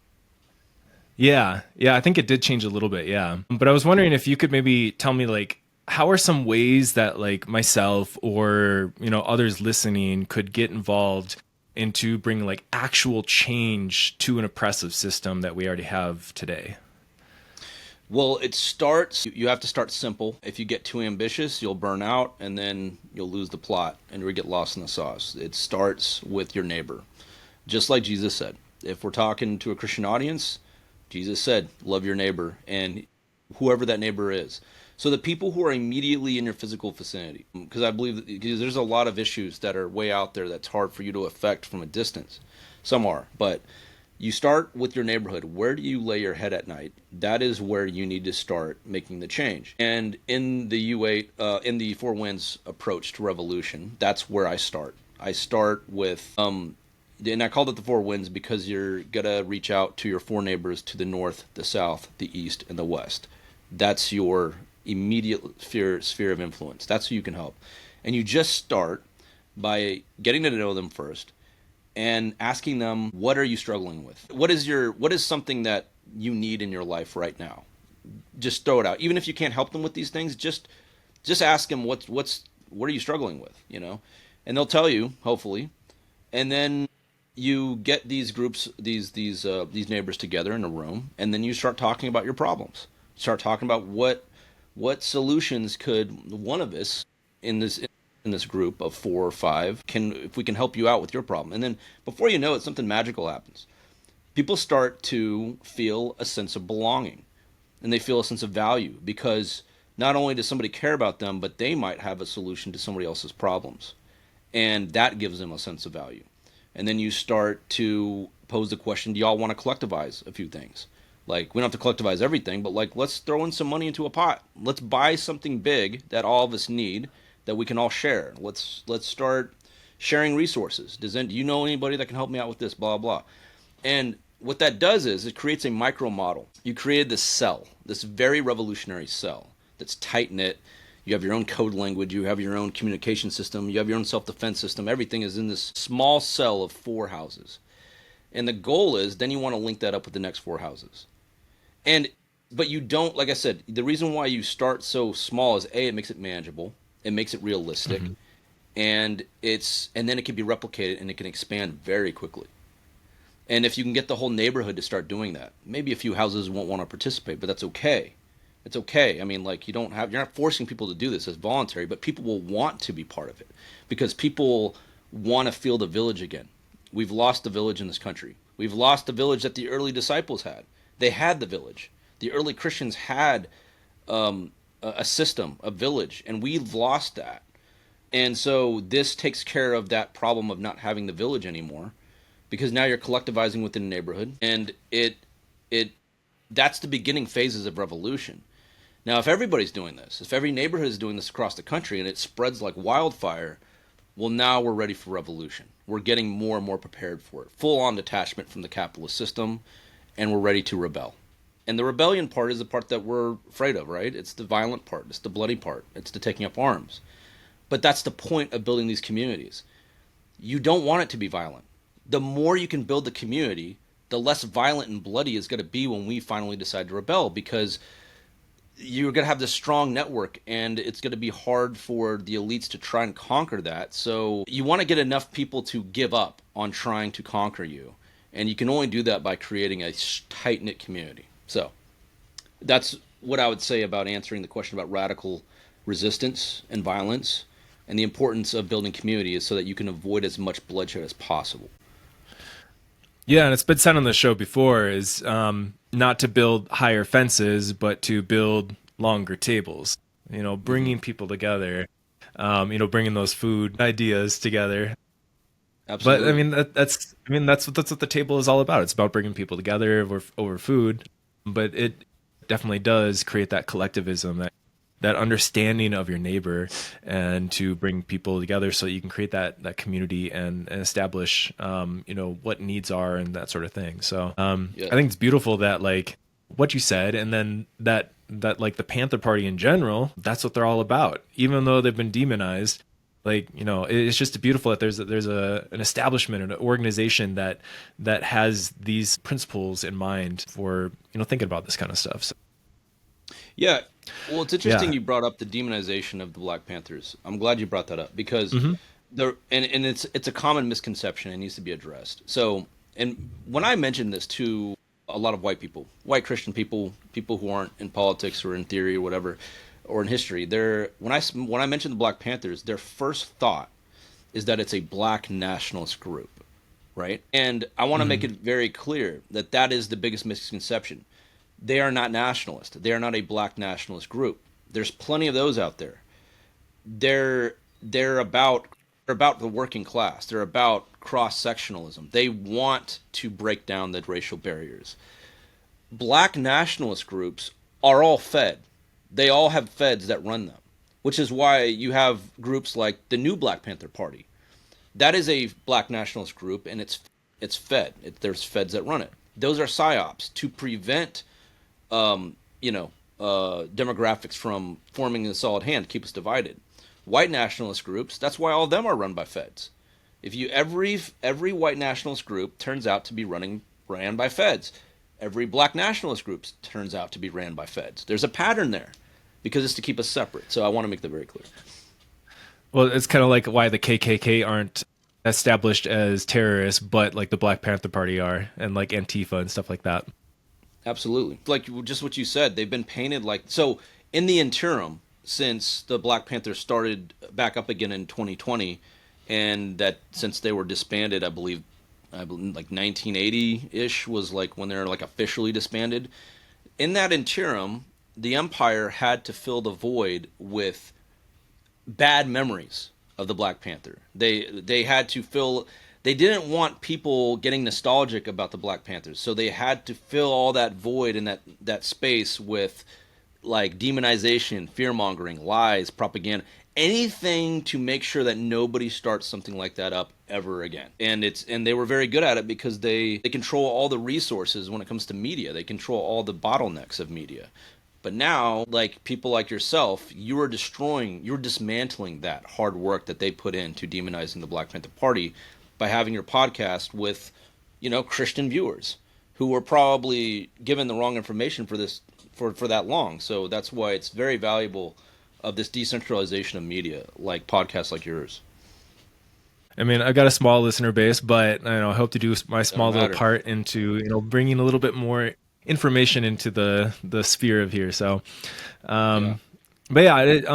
Yeah, I think it did change a little bit, yeah. But I was wondering if you could maybe tell me, like, how are some ways that, like, myself or, others listening could get involved into bringing, like, actual change to an oppressive system that we already have today? Well, you have to start simple. If you get too ambitious, you'll burn out and then you'll lose the plot and you'll get lost in the sauce. It starts with your neighbor. Just like Jesus said. If we're talking to a Christian audience, Jesus said, love your neighbor and whoever that neighbor is. So the people who are immediately in your physical vicinity, because I believe because there's a lot of issues that are way out there that's hard for you to affect from a distance. Some are, but you start with your neighborhood. Where do you lay your head at night? That is where you need to start making the change. And in the U8, in the Four Winds approach to revolution, that's where I start. I start with, and I called it the Four Winds because you're going to reach out to your four neighbors to the north, the south, the east, and the west. That's your immediate sphere of influence. That's who you can help. And you just start by getting to know them first and asking them, what are you struggling with? What is something that you need in your life right now? Just throw it out. Even if you can't help them with these things, just ask them what are you struggling with, And they'll tell you, hopefully. And then you get these groups, these neighbors together in a room, and then you start talking about your problems. Start talking about what solutions could one of us in this group of 4 or 5 if we can help you out with your problem. And then before you know it, something magical happens. People start to feel a sense of belonging, and they feel a sense of value because not only does somebody care about them, but they might have a solution to somebody else's problems, and that gives them a sense of value. And then you start to pose the question, do y'all want to collectivize a few things? Like, we don't have to collectivize everything, but like, let's throw in some money into a pot. Let's buy something big that all of us need that we can all share. Let's start sharing resources. Do you know anybody that can help me out with this? Blah, blah. And what that does is it creates a micro model. You created this cell, this very revolutionary cell that's tight-knit. You have your own code language. You have your own communication system. You have your own self-defense system. Everything is in this small cell of 4 houses. And the goal is then you want to link that up with the next 4 houses. But you don't, like I said, the reason why you start so small is A, it makes it manageable. It makes it realistic, and then it can be replicated and it can expand very quickly. And if you can get the whole neighborhood to start doing that, maybe a few houses won't want to participate, but that's okay. It's okay. I mean, like, you're not forcing people to do this as voluntary, but people will want to be part of it because people want to feel the village again. We've lost the village in this country. We've lost the village that the early disciples had. They had the village. The early Christians had a system, a village, and we've lost that. And so this takes care of that problem of not having the village anymore, because now you're collectivizing within a neighborhood, and that's the beginning phases of revolution. Now, if everybody's doing this, if every neighborhood is doing this across the country and it spreads like wildfire, well, now we're ready for revolution. We're getting more and more prepared for it. Full-on detachment from the capitalist system, and we're ready to rebel. And the rebellion part is the part that we're afraid of, right? It's the violent part. It's the bloody part. It's the taking up arms. But that's the point of building these communities. You don't want it to be violent. The more you can build the community, the less violent and bloody it's going to be when we finally decide to rebel, because you're going to have this strong network, and it's going to be hard for the elites to try and conquer that. So you want to get enough people to give up on trying to conquer you. And you can only do that by creating a tight-knit community. So that's what I would say about answering the question about radical resistance and violence, and the importance of building community is so that you can avoid as much bloodshed as possible. Yeah, and it's been said on the show before is not to build higher fences, but to build longer tables. Bringing people together, bringing those food ideas together. Absolutely. But that's what the table is all about. It's about bringing people together over food, but it definitely does create that collectivism that that understanding of your neighbor and to bring people together so that you can create that community and establish, what needs are and that sort of thing. So I think it's beautiful that like what you said, and then that like the Panther Party in general, that's what they're all about, even though they've been demonized. Like, it's just beautiful that there's an establishment, an organization that has these principles in mind for, thinking about this kind of stuff. So. Yeah. Well, it's interesting you brought up the demonization of the Black Panthers. I'm glad you brought that up because it's a common misconception and needs to be addressed. So, and when I mentioned this to a lot of white people, white Christian people, people who aren't in politics or in theory or whatever, or in history, when I mentioned the Black Panthers, their first thought is that it's a black nationalist group, right? And I want to make it very clear that is the biggest misconception. They are not nationalist. They are not a black nationalist group. There's plenty of those out there. They're about the working class. They're about cross-sectionalism. They want to break down the racial barriers. Black nationalist groups are all fed. They all have feds that run them, which is why you have groups like the new Black Panther Party. That is a black nationalist group, and it's fed. There's feds that run it. Those are psyops to prevent demographics from forming a solid hand, keep us divided. White nationalist groups, that's why all of them are run by feds. Every white nationalist group turns out to be ran by feds. Every black nationalist group turns out to be ran by feds. There's a pattern there because it's to keep us separate. So I want to make that very clear. Well, it's kind of like why the KKK aren't established as terrorists, but like the Black Panther Party are, and like Antifa and stuff like that. Absolutely. Like just what you said, they've been painted like... So in the interim, since the Black Panthers started back up again in 2020, and that since they were disbanded, I believe like 1980-ish was like when they're like officially disbanded. In that interim, the Empire had to fill the void with bad memories of the Black Panther. They had to fill... They didn't want people getting nostalgic about the Black Panthers, so they had to fill all that void and that space with like demonization, fear-mongering, lies, propaganda, anything to make sure that nobody starts something like that up ever again. And they were very good at it because they control all the resources when it comes to media. They control all the bottlenecks of media. But now, like people like yourself, you're dismantling that hard work that they put into demonizing the Black Panther Party by having your podcast with, Christian viewers who were probably given the wrong information for this for that long. So that's why it's very valuable of this decentralization of media, like podcasts like yours. I mean, I've got a small listener base, but I hope to do my small little part into bringing a little bit more information into the sphere of here. So, but yeah, it's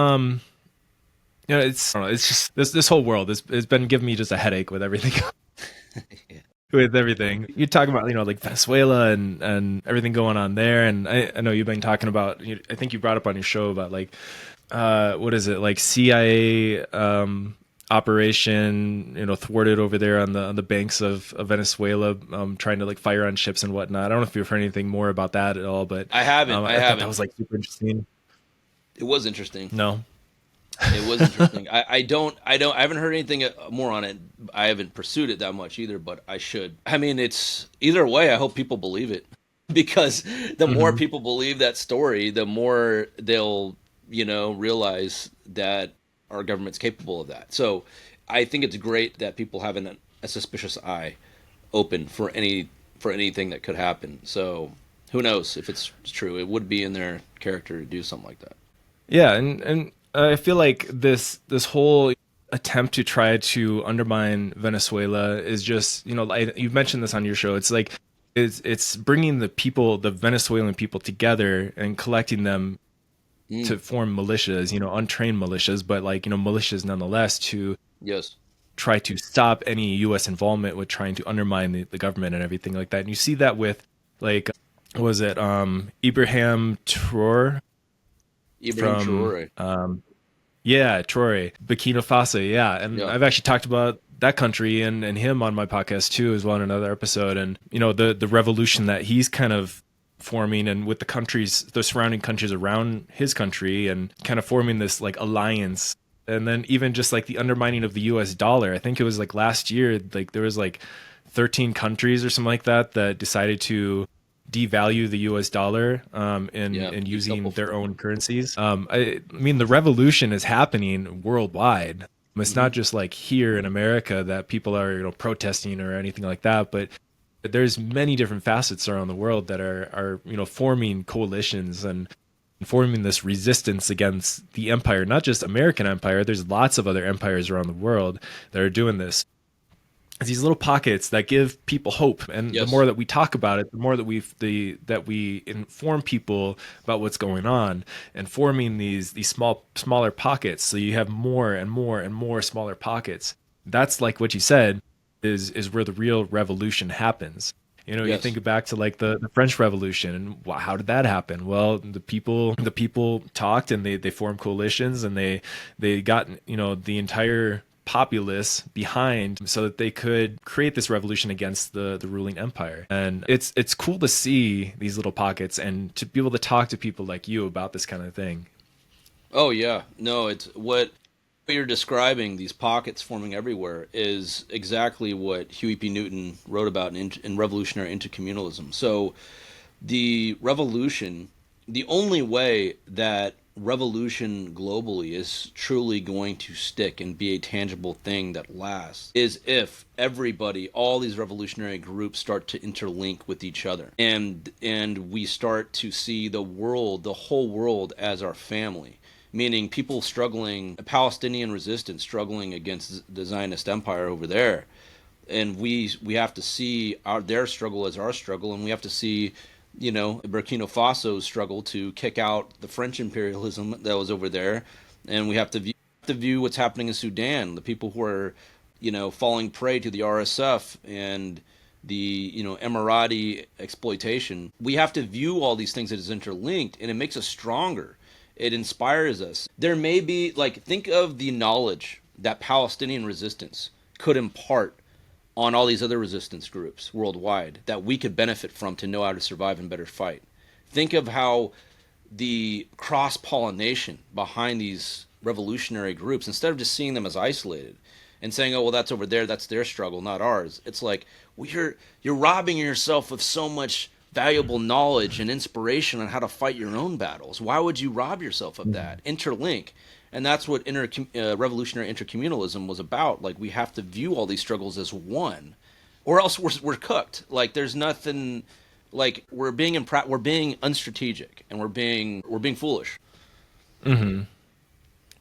I don't know, it's just this whole world has been giving me just a headache with everything. Yeah. With everything you talk about, like Venezuela and everything going on there, and I know you've been talking about. I think you brought up on your show about like what is it, like CIA operation thwarted over there on the banks of Venezuela, trying to like fire on ships and whatnot. I don't know if you've heard anything more about that at all, but I haven't. I haven't. That was like super interesting. It was interesting. No. It was interesting. I haven't heard anything more on it. I haven't pursued it that much either, but I should. I mean, it's either way. I hope people believe it, because the more people believe that story, the more they'll, realize that our government's capable of that. So I think it's great that people have a suspicious eye open for anything that could happen. So who knows if it's true? It would be in their character to do something like that. Yeah, and I feel like this whole attempt to try to undermine Venezuela is just, you've mentioned this on your show. It's like it's bringing the Venezuelan people together and collecting them to form militias, untrained militias, but like, militias nonetheless to try to stop any U.S. involvement with trying to undermine the government and everything like that. And you see that with like, what was it? Ibrahim Traore. Yeah, Traore, Burkina Faso, yeah. And I've actually talked about that country and him on my podcast too as well in another episode. And, the revolution that he's kind of forming, and with the surrounding countries around his country, and kind of forming this like alliance. And then even just like the undermining of the US dollar. I think it was like last year, like there was like 13 countries or something like that that decided to devalue the US dollar and using their own currencies. I mean, the revolution is happening worldwide. It's not just like here in America that people are, protesting or anything like that, but there's many different facets around the world that are forming coalitions and forming this resistance against the empire, not just American empire. There's lots of other empires around the world that are doing this. It's these little pockets that give people hope, and the more that we talk about it, the more that we inform people about what's going on, and forming these smaller pockets. So you have more and more and more smaller pockets. That's like what you said is where the real revolution happens. You think back to like the French Revolution, and how did that happen? Well, the people talked, and they formed coalitions, and they got the entire populace behind so that they could create this revolution against the ruling empire. And it's cool to see these little pockets and to be able to talk to people like you about this kind of thing. Oh yeah, no, it's what you're describing, these pockets forming everywhere, is exactly what Huey P. Newton wrote about in Revolutionary Intercommunalism. So the revolution, the only way that revolution globally is truly going to stick and be a tangible thing that lasts is if everybody, all these revolutionary groups, start to interlink with each other, and we start to see the whole world as our family. Meaning people struggling, Palestinian resistance struggling against the Zionist empire over there, and we have to see their struggle as our struggle, and we have to see Burkina Faso's struggle to kick out the French imperialism that was over there, and we have to view what's happening in Sudan, the people who are falling prey to the RSF and the Emirati exploitation. We have to view all these things as interlinked, and it makes us stronger. It inspires us. There may be, think of the knowledge that Palestinian resistance could impart on all these other resistance groups worldwide that we could benefit from to know how to survive and better fight. Think of how the cross-pollination behind these revolutionary groups, instead of just seeing them as isolated and saying, oh, well, that's over there, that's their struggle, not ours. It's like, well, you're robbing yourself of so much valuable knowledge and inspiration on how to fight your own battles. Why would you rob yourself of that? Interlink. And that's what revolutionary intercommunalism was about. Like, we have to view all these struggles as one, or else we're cooked. Like, there's nothing. Like, we're being unstrategic, and we're being foolish. Mm-hmm.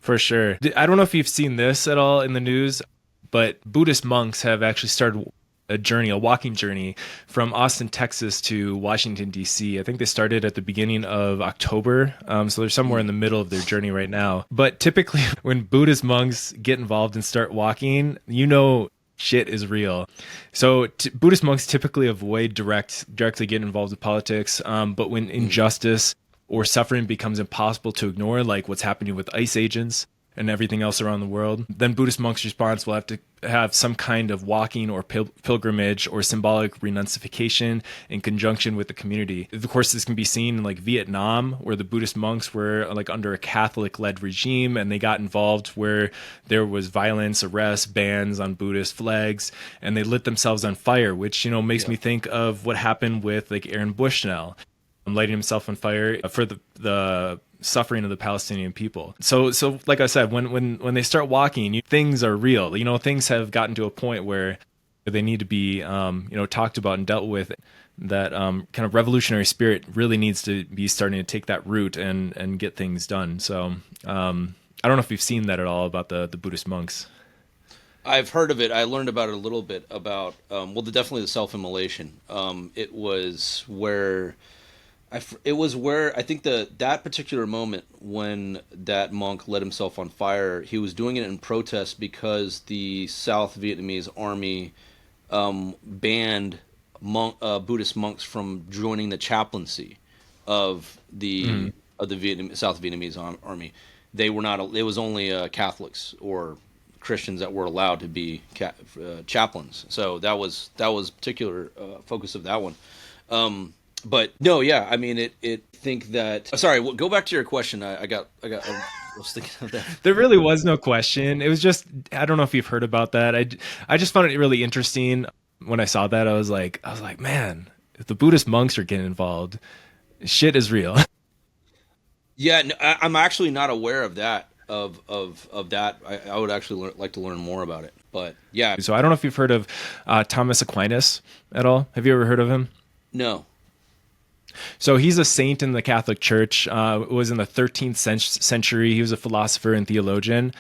For sure. I don't know if you've seen this at all in the news, but Buddhist monks have actually started a walking journey from Austin, Texas to Washington, D.C. I think they started at the beginning of October. So they're somewhere in the middle of their journey right now. But typically when Buddhist monks get involved and start walking, shit is real. So Buddhist monks typically avoid directly getting involved with politics. But when injustice or suffering becomes impossible to ignore, like what's happening with ICE agents and everything else around the world, then Buddhist monks' response will have to have some kind of walking or pilgrimage or symbolic renunciation in conjunction with the community. Of course, this can be seen in like Vietnam, where the Buddhist monks were like under a Catholic-led regime, and they got involved where there was violence, arrests, bans on Buddhist flags, and they lit themselves on fire, which makes me think of what happened with like Aaron Bushnell, lighting himself on fire for the suffering of the Palestinian people. So like I said, when they start walking, things are real. Things have gotten to a point where they need to be talked about and dealt with. That kind of revolutionary spirit really needs to be starting to take that root and get things done. So I don't know if you've seen that at all about the Buddhist monks. I've heard of it. I learned about it a little bit about definitely the self-immolation. It was where I think that particular moment when that monk lit himself on fire, he was doing it in protest because the South Vietnamese army banned Buddhist monks from joining the chaplaincy of the South Vietnamese army. They were not. It was only Catholics or Christians that were allowed to be chaplains. So that was particular focus of that one. But no, yeah, I mean, it think that. Sorry, go back to your question. I was thinking of that. There really was no question. It was just, I don't know if you've heard about that. I just found it really interesting when I saw that. I was like, man, if the Buddhist monks are getting involved, shit is real. Yeah, no, I'm actually not aware of that. Of that, I would actually like to learn more about it. But yeah, So I don't know if you've heard of Thomas Aquinas at all. Have you ever heard of him? no, So he's a saint in the Catholic Church. Was in the 13th century. He was a philosopher and theologian.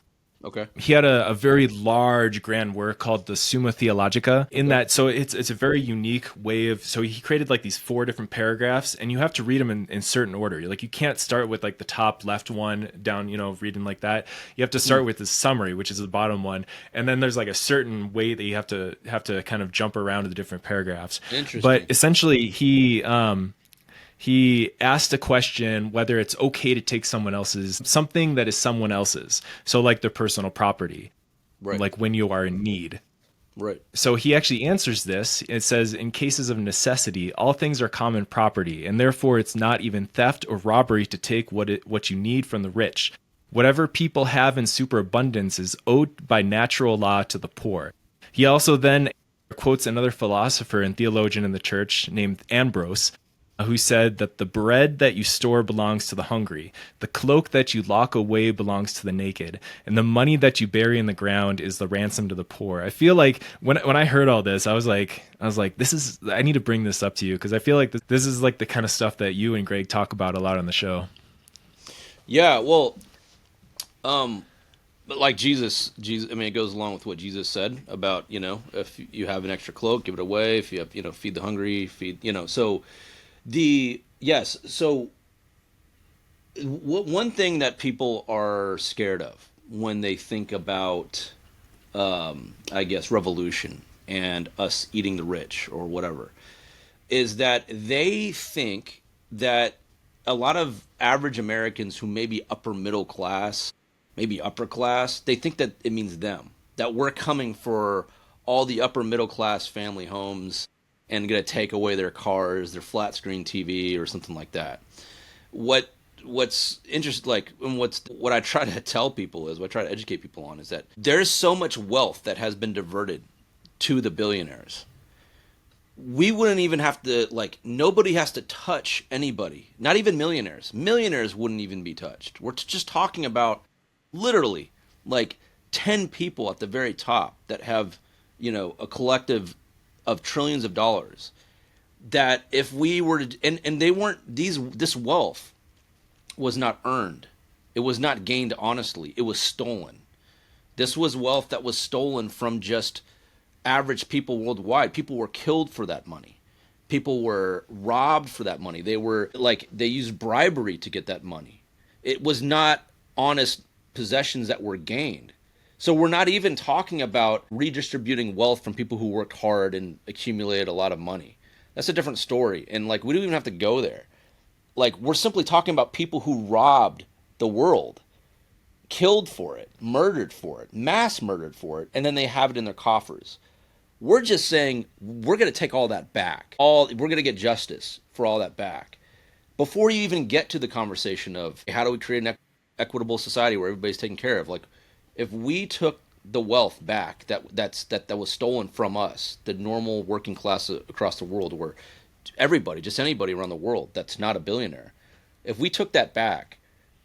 okay, He had a very large grand work called the Summa Theologica. In that, so it's a very unique way of. So he created like these 4 different paragraphs, and you have to read them in certain order. Like you can't start with like the top left one down, reading like that. You have to start with the summary, which is the bottom one, and then there's like a certain way that you have to kind of jump around to the different paragraphs. Interesting. But essentially, he asked a question whether it's okay to take something that is someone else's. So like their personal property, right, like when you are in need. right, So he actually answers this. It says, in cases of necessity, all things are common property, and therefore it's not even theft or robbery to take what you need from the rich. Whatever people have in superabundance is owed by natural law to the poor. He also then quotes another philosopher and theologian in the church named Ambrose, who said that the bread that you store belongs to the hungry, the cloak that you lock away belongs to the naked, and the money that you bury in the ground is the ransom to the poor. I feel like when I heard all this, I was like, I need to bring this up to you because I feel like this is like the kind of stuff that you and Greg talk about a lot on the show. yeah. Well, but like Jesus, I mean, it goes along with what Jesus said about if you have an extra cloak, give it away. If you have feed the hungry, so. Yes, so one thing that people are scared of when they think about, I guess, revolution and us eating the rich or whatever, is that they think that a lot of average Americans who may be upper middle class, maybe upper class, they think that it means them, that we're coming for all the upper middle class family homes and going to take away their cars, their flat screen TV, or something like that. What's interesting, like, and what I try to tell people is, what I try to educate people on, is that there's so much wealth that has been diverted to the billionaires. We wouldn't even have to, like, nobody has to touch anybody, not even millionaires. Millionaires wouldn't even be touched. We're just talking about literally like 10 people at the very top that have, a collective of trillions of dollars, that if we were to, and they weren't, this wealth was not earned. It was not gained honestly. It was stolen. This was wealth that was stolen from just average people worldwide. People were killed for that money. People were robbed for that money. They used bribery to get that money. It was not honest possessions that were gained. So we're not even talking about redistributing wealth from people who worked hard and accumulated a lot of money. That's a different story. And like, we don't even have to go there. Like, we're simply talking about people who robbed the world, killed for it, murdered for it, mass murdered for it, and then they have it in their coffers. We're just saying we're going to take all that back. We're going to get justice for all that back. Before you even get to the conversation of how do we create an equitable society where everybody's taken care of, like, if we took the wealth back that was stolen from us, the normal working class across the world, where everybody, just anybody around the world that's not a billionaire, if we took that back,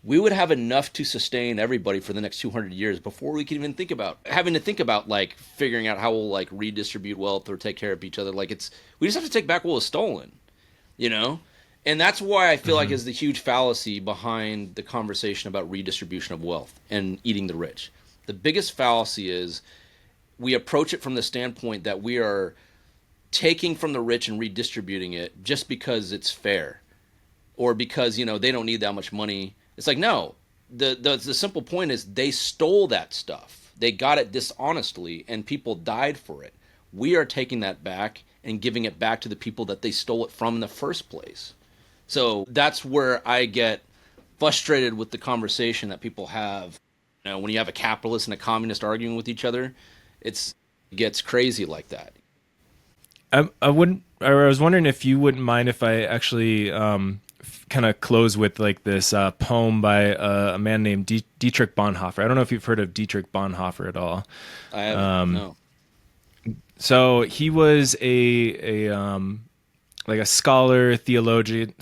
we would have enough to sustain everybody for the next 200 years before we can even think about like figuring out how we'll like redistribute wealth or take care of each other. Like, we just have to take back what was stolen, And that's why I feel like is the huge fallacy behind the conversation about redistribution of wealth and eating the rich. The biggest fallacy is we approach it from the standpoint that we are taking from the rich and redistributing it just because it's fair, or because, they don't need that much money. It's like, no, the simple point is they stole that stuff. They got it dishonestly and people died for it. We are taking that back and giving it back to the people that they stole it from in the first place. So that's where I get frustrated with the conversation that people have. When you have a capitalist and a communist arguing with each other, it gets crazy like that. I wouldn't I was wondering if you wouldn't mind if I actually kind of close with like this poem by a man named Dietrich Bonhoeffer. I don't know if you've heard of Dietrich Bonhoeffer at all. I haven't. No. So he was a like a scholar, theologian,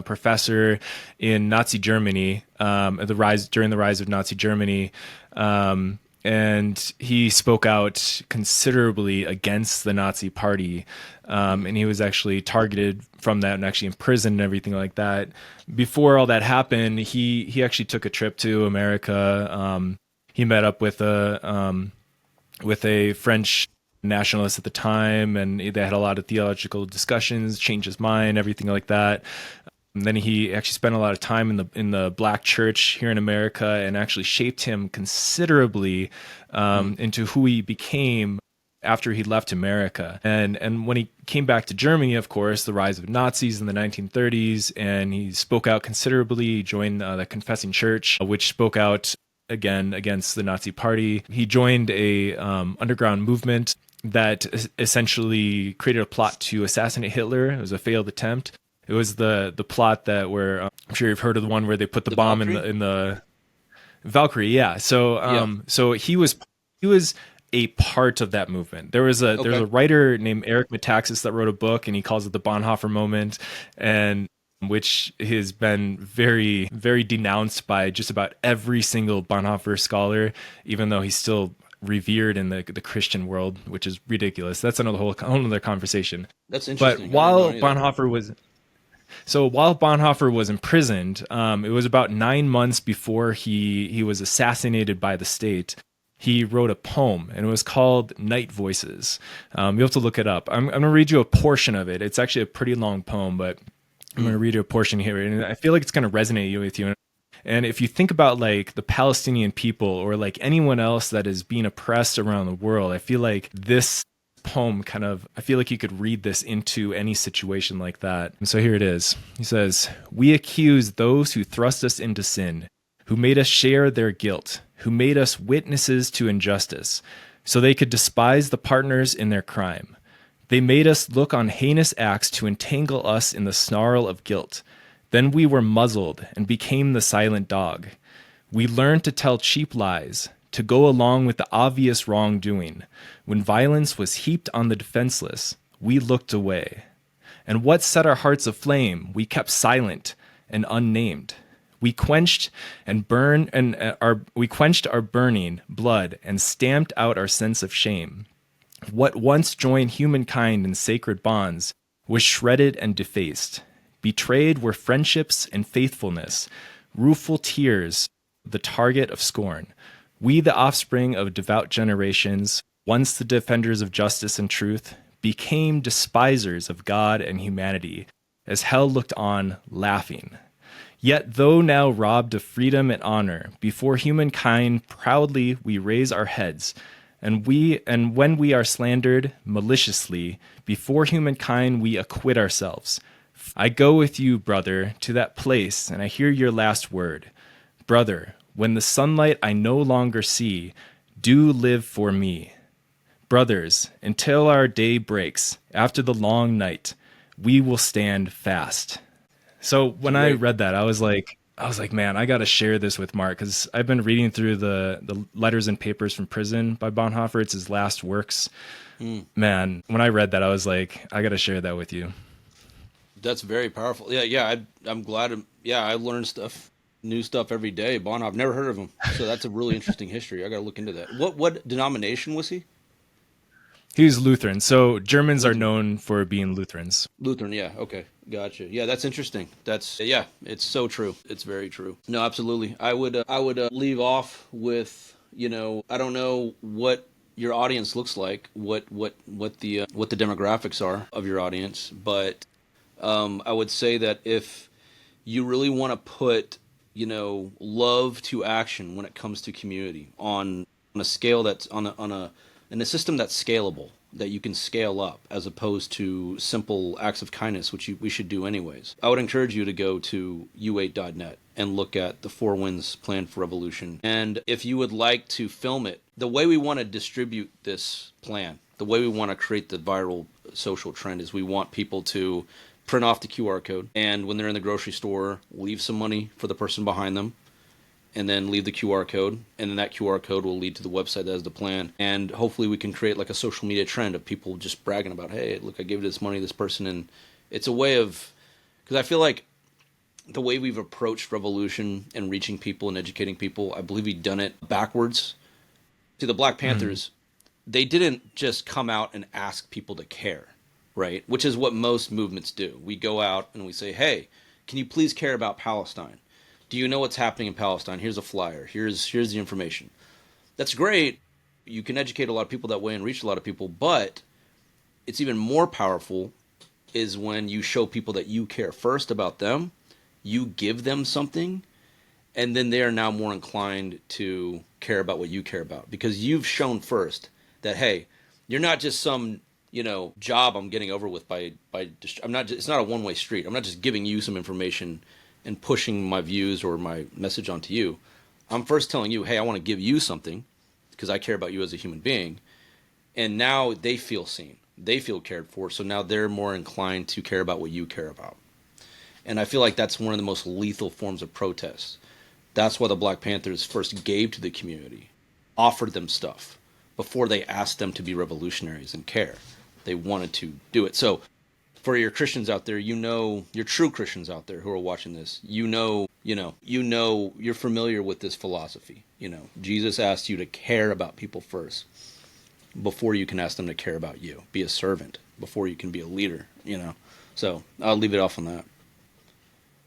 professor in Nazi Germany, during the rise of Nazi Germany, and he spoke out considerably against the Nazi Party, and he was actually targeted from that and actually imprisoned and everything like that. Before all that happened, he actually took a trip to America. He met up with a French nationalist at the time, and they had a lot of theological discussions, changed his mind, everything like that. And then he actually spent a lot of time in the Black church here in America, and actually shaped him considerably into who he became after he left America. And when he came back to Germany, of course, the rise of Nazis in the 1930s, and he spoke out considerably, joined the Confessing Church, which spoke out again against the Nazi Party. He joined a underground movement that essentially created a plot to assassinate Hitler. It was a failed attempt. It was the plot that where I'm sure you've heard of the one where they put the bomb Valkyrie? in the Valkyrie. Yeah. So so he was a part of that movement. There was a writer named Eric Metaxas that wrote a book, and he calls it the Bonhoeffer moment, and which has been very, very denounced by just about every single Bonhoeffer scholar, even though he's still revered in the Christian world, which is ridiculous. That's another whole other conversation. That's interesting. But while Bonhoeffer was imprisoned, it was about 9 months before he was assassinated by the state. He wrote a poem, and it was called Night Voices. You'll have to look it up. I'm going to read you a portion of it. It's actually a pretty long poem, but I'm going to read you a portion here, and I feel like it's going to resonate with you. And if you think about like the Palestinian people, or like anyone else that is being oppressed around the world, I feel like this poem I feel like you could read this into any situation like that. And so here it is. He says, "We accuse those who thrust us into sin, who made us share their guilt, who made us witnesses to injustice, so they could despise the partners in their crime. They made us look on heinous acts to entangle us in the snarl of guilt. Then we were muzzled and became the silent dog. We learned to tell cheap lies, to go along with the obvious wrongdoing. When violence was heaped on the defenseless, we looked away. And what set our hearts aflame, we kept silent and unnamed. We quenched our burning blood and stamped out our sense of shame. What once joined humankind in sacred bonds was shredded and defaced. Betrayed were friendships and faithfulness, rueful tears, the target of scorn. We, the offspring of devout generations, once the defenders of justice and truth, became despisers of God and humanity, as hell looked on, laughing. Yet though now robbed of freedom and honor, before humankind proudly we raise our heads, and when we are slandered maliciously, before humankind we acquit ourselves. I go with you, brother, to that place, and I hear your last word. Brother, when the sunlight I no longer see, do live for me. Brothers, until our day breaks, after the long night, we will stand fast." So when I read that, I was like, man, I got to share this with Mark, because I've been reading through the letters and papers from prison by Bonhoeffer. It's his last works. Man, when I read that, I was like, I got to share that with you. That's very powerful. Yeah. I'm glad. I learn new stuff every day. Bonhoeffer, I've never heard of him, so that's a really interesting history. I got to look into that. What denomination was he? He was Lutheran. So Germans are known for being Lutherans. Lutheran, yeah. Okay, gotcha. Yeah, that's interesting. It's so true. It's very true. No, absolutely. I would leave off with, I don't know what your audience looks like, what the demographics are of your audience, but I would say that if you really want to put, love to action when it comes to community on a scale that's in a system that's scalable, that you can scale up, as opposed to simple acts of kindness, which we should do anyways. I would encourage you to go to u8.net and look at the Four Winds Plan for Revolution. And if you would like to film it, the way we want to distribute this plan, the way we want to create the viral social trend is we want people to print off the QR code, and when they're in the grocery store, leave some money for the person behind them, and then leave the QR code, and then that QR code will lead to the website that has the plan. And hopefully we can create like a social media trend of people just bragging about, hey, look, I gave this money to this person. And it's a way of, because I feel like the way we've approached revolution and reaching people and educating people, I believe we've done it backwards. See, the Black Panthers, they didn't just come out and ask people to care, right? Which is what most movements do. We go out and we say, hey, can you please care about Palestine? Do you know what's happening in Palestine? Here's a flyer. Here's the information. That's great. You can educate a lot of people that way and reach a lot of people, but it's even more powerful is when you show people that you care first about them, you give them something, and then they are now more inclined to care about what you care about because you've shown first that, hey, you're not just some, job I'm getting over with it's not a one-way street. I'm not just giving you some information and pushing my views or my message onto you. I'm first telling you, hey, I want to give you something because I care about you as a human being. And now they feel seen. They feel cared for. So now they're more inclined to care about what you care about. And I feel like that's one of the most lethal forms of protest. That's why the Black Panthers first gave to the community, offered them stuff before they asked them to be revolutionaries and care. They wanted to do it. So for your Christians out there, your true Christians out there who are watching this, you're familiar with this philosophy. Jesus asked you to care about people first before you can ask them to care about you. Be a servant before you can be a leader, So I'll leave it off on that.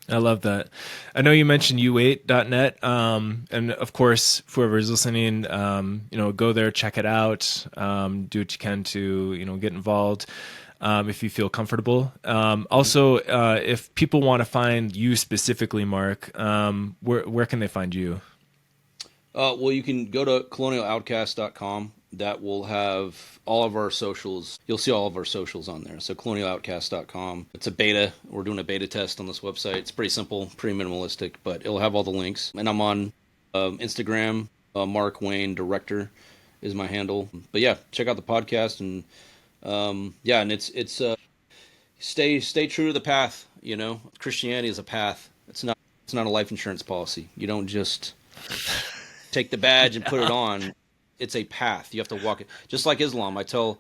I love that. I know you mentioned u8.net. And of course, whoever is listening, go there, check it out, do what you can to, get involved. If you feel comfortable. Also, if people want to find you specifically, Mark, where can they find you? Well, you can go to colonialoutcasts.com. That will have all of our socials. You'll see all of our socials on there. So colonialoutcasts.com. It's a beta. We're doing a beta test on this website. It's pretty simple, pretty minimalistic, but it'll have all the links. And I'm on Instagram. Mark Wayne Director is my handle. But yeah, check out the podcast and and it's stay true to the path. Christianity is a path. It's not a life insurance policy. You don't just take the badge and put it on. It's a path. You have to walk it. Just like Islam. I tell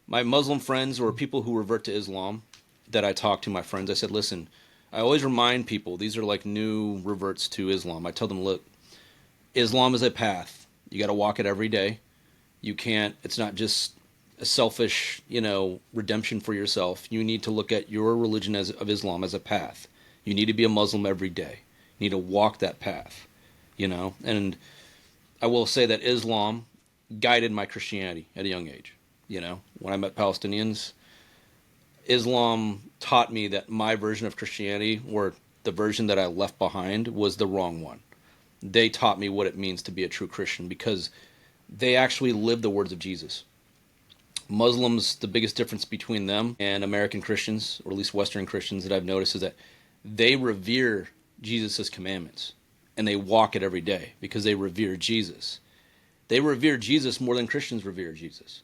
my Muslim friends or people who revert to Islam that I talk to, my friends, I said, listen, I always remind people, these are like new reverts to Islam. I tell them, look, Islam is a path. You got to walk it every day. You can't, it's not just a selfish, redemption for yourself. You need to look at your religion of Islam as a path. You need to be a Muslim every day. You need to walk that path, and I will say that Islam guided my Christianity at a young age. When I met Palestinians, Islam taught me that my version of Christianity, or the version that I left behind, was the wrong one. They taught me what it means to be a true Christian because they actually live the words of Jesus. Muslims, the biggest difference between them and American Christians, or at least Western Christians that I've noticed, is that they revere Jesus' commandments and they walk it every day because they revere Jesus. They revere Jesus more than Christians revere Jesus.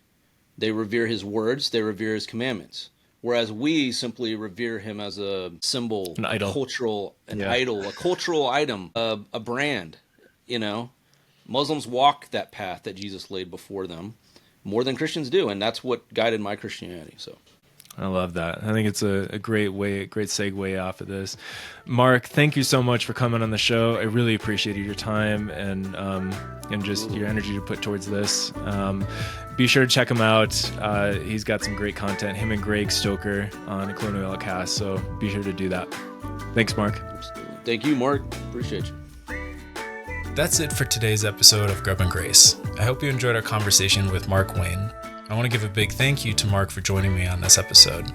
They revere his words, they revere his commandments. Whereas we simply revere him as a symbol, an idol, idol, a cultural item, a brand. Muslims walk that path that Jesus laid before them more than Christians do, and that's what guided my Christianity. So I love that. I think it's a great segue off of this. Mark, thank you so much for coming on the show. I really appreciated your time and just your energy to put towards this. Be sure to check him out. He's got some great content, him and Greg Stoker on Colonial Outcasts, so be sure to do that. Thanks, Mark. Thank you, Mark. Appreciate you. That's it for today's episode of Grub and Grace. I hope you enjoyed our conversation with Mark Wayne. I want to give a big thank you to Mark for joining me on this episode.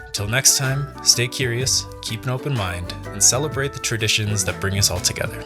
Until next time, stay curious, keep an open mind, and celebrate the traditions that bring us all together.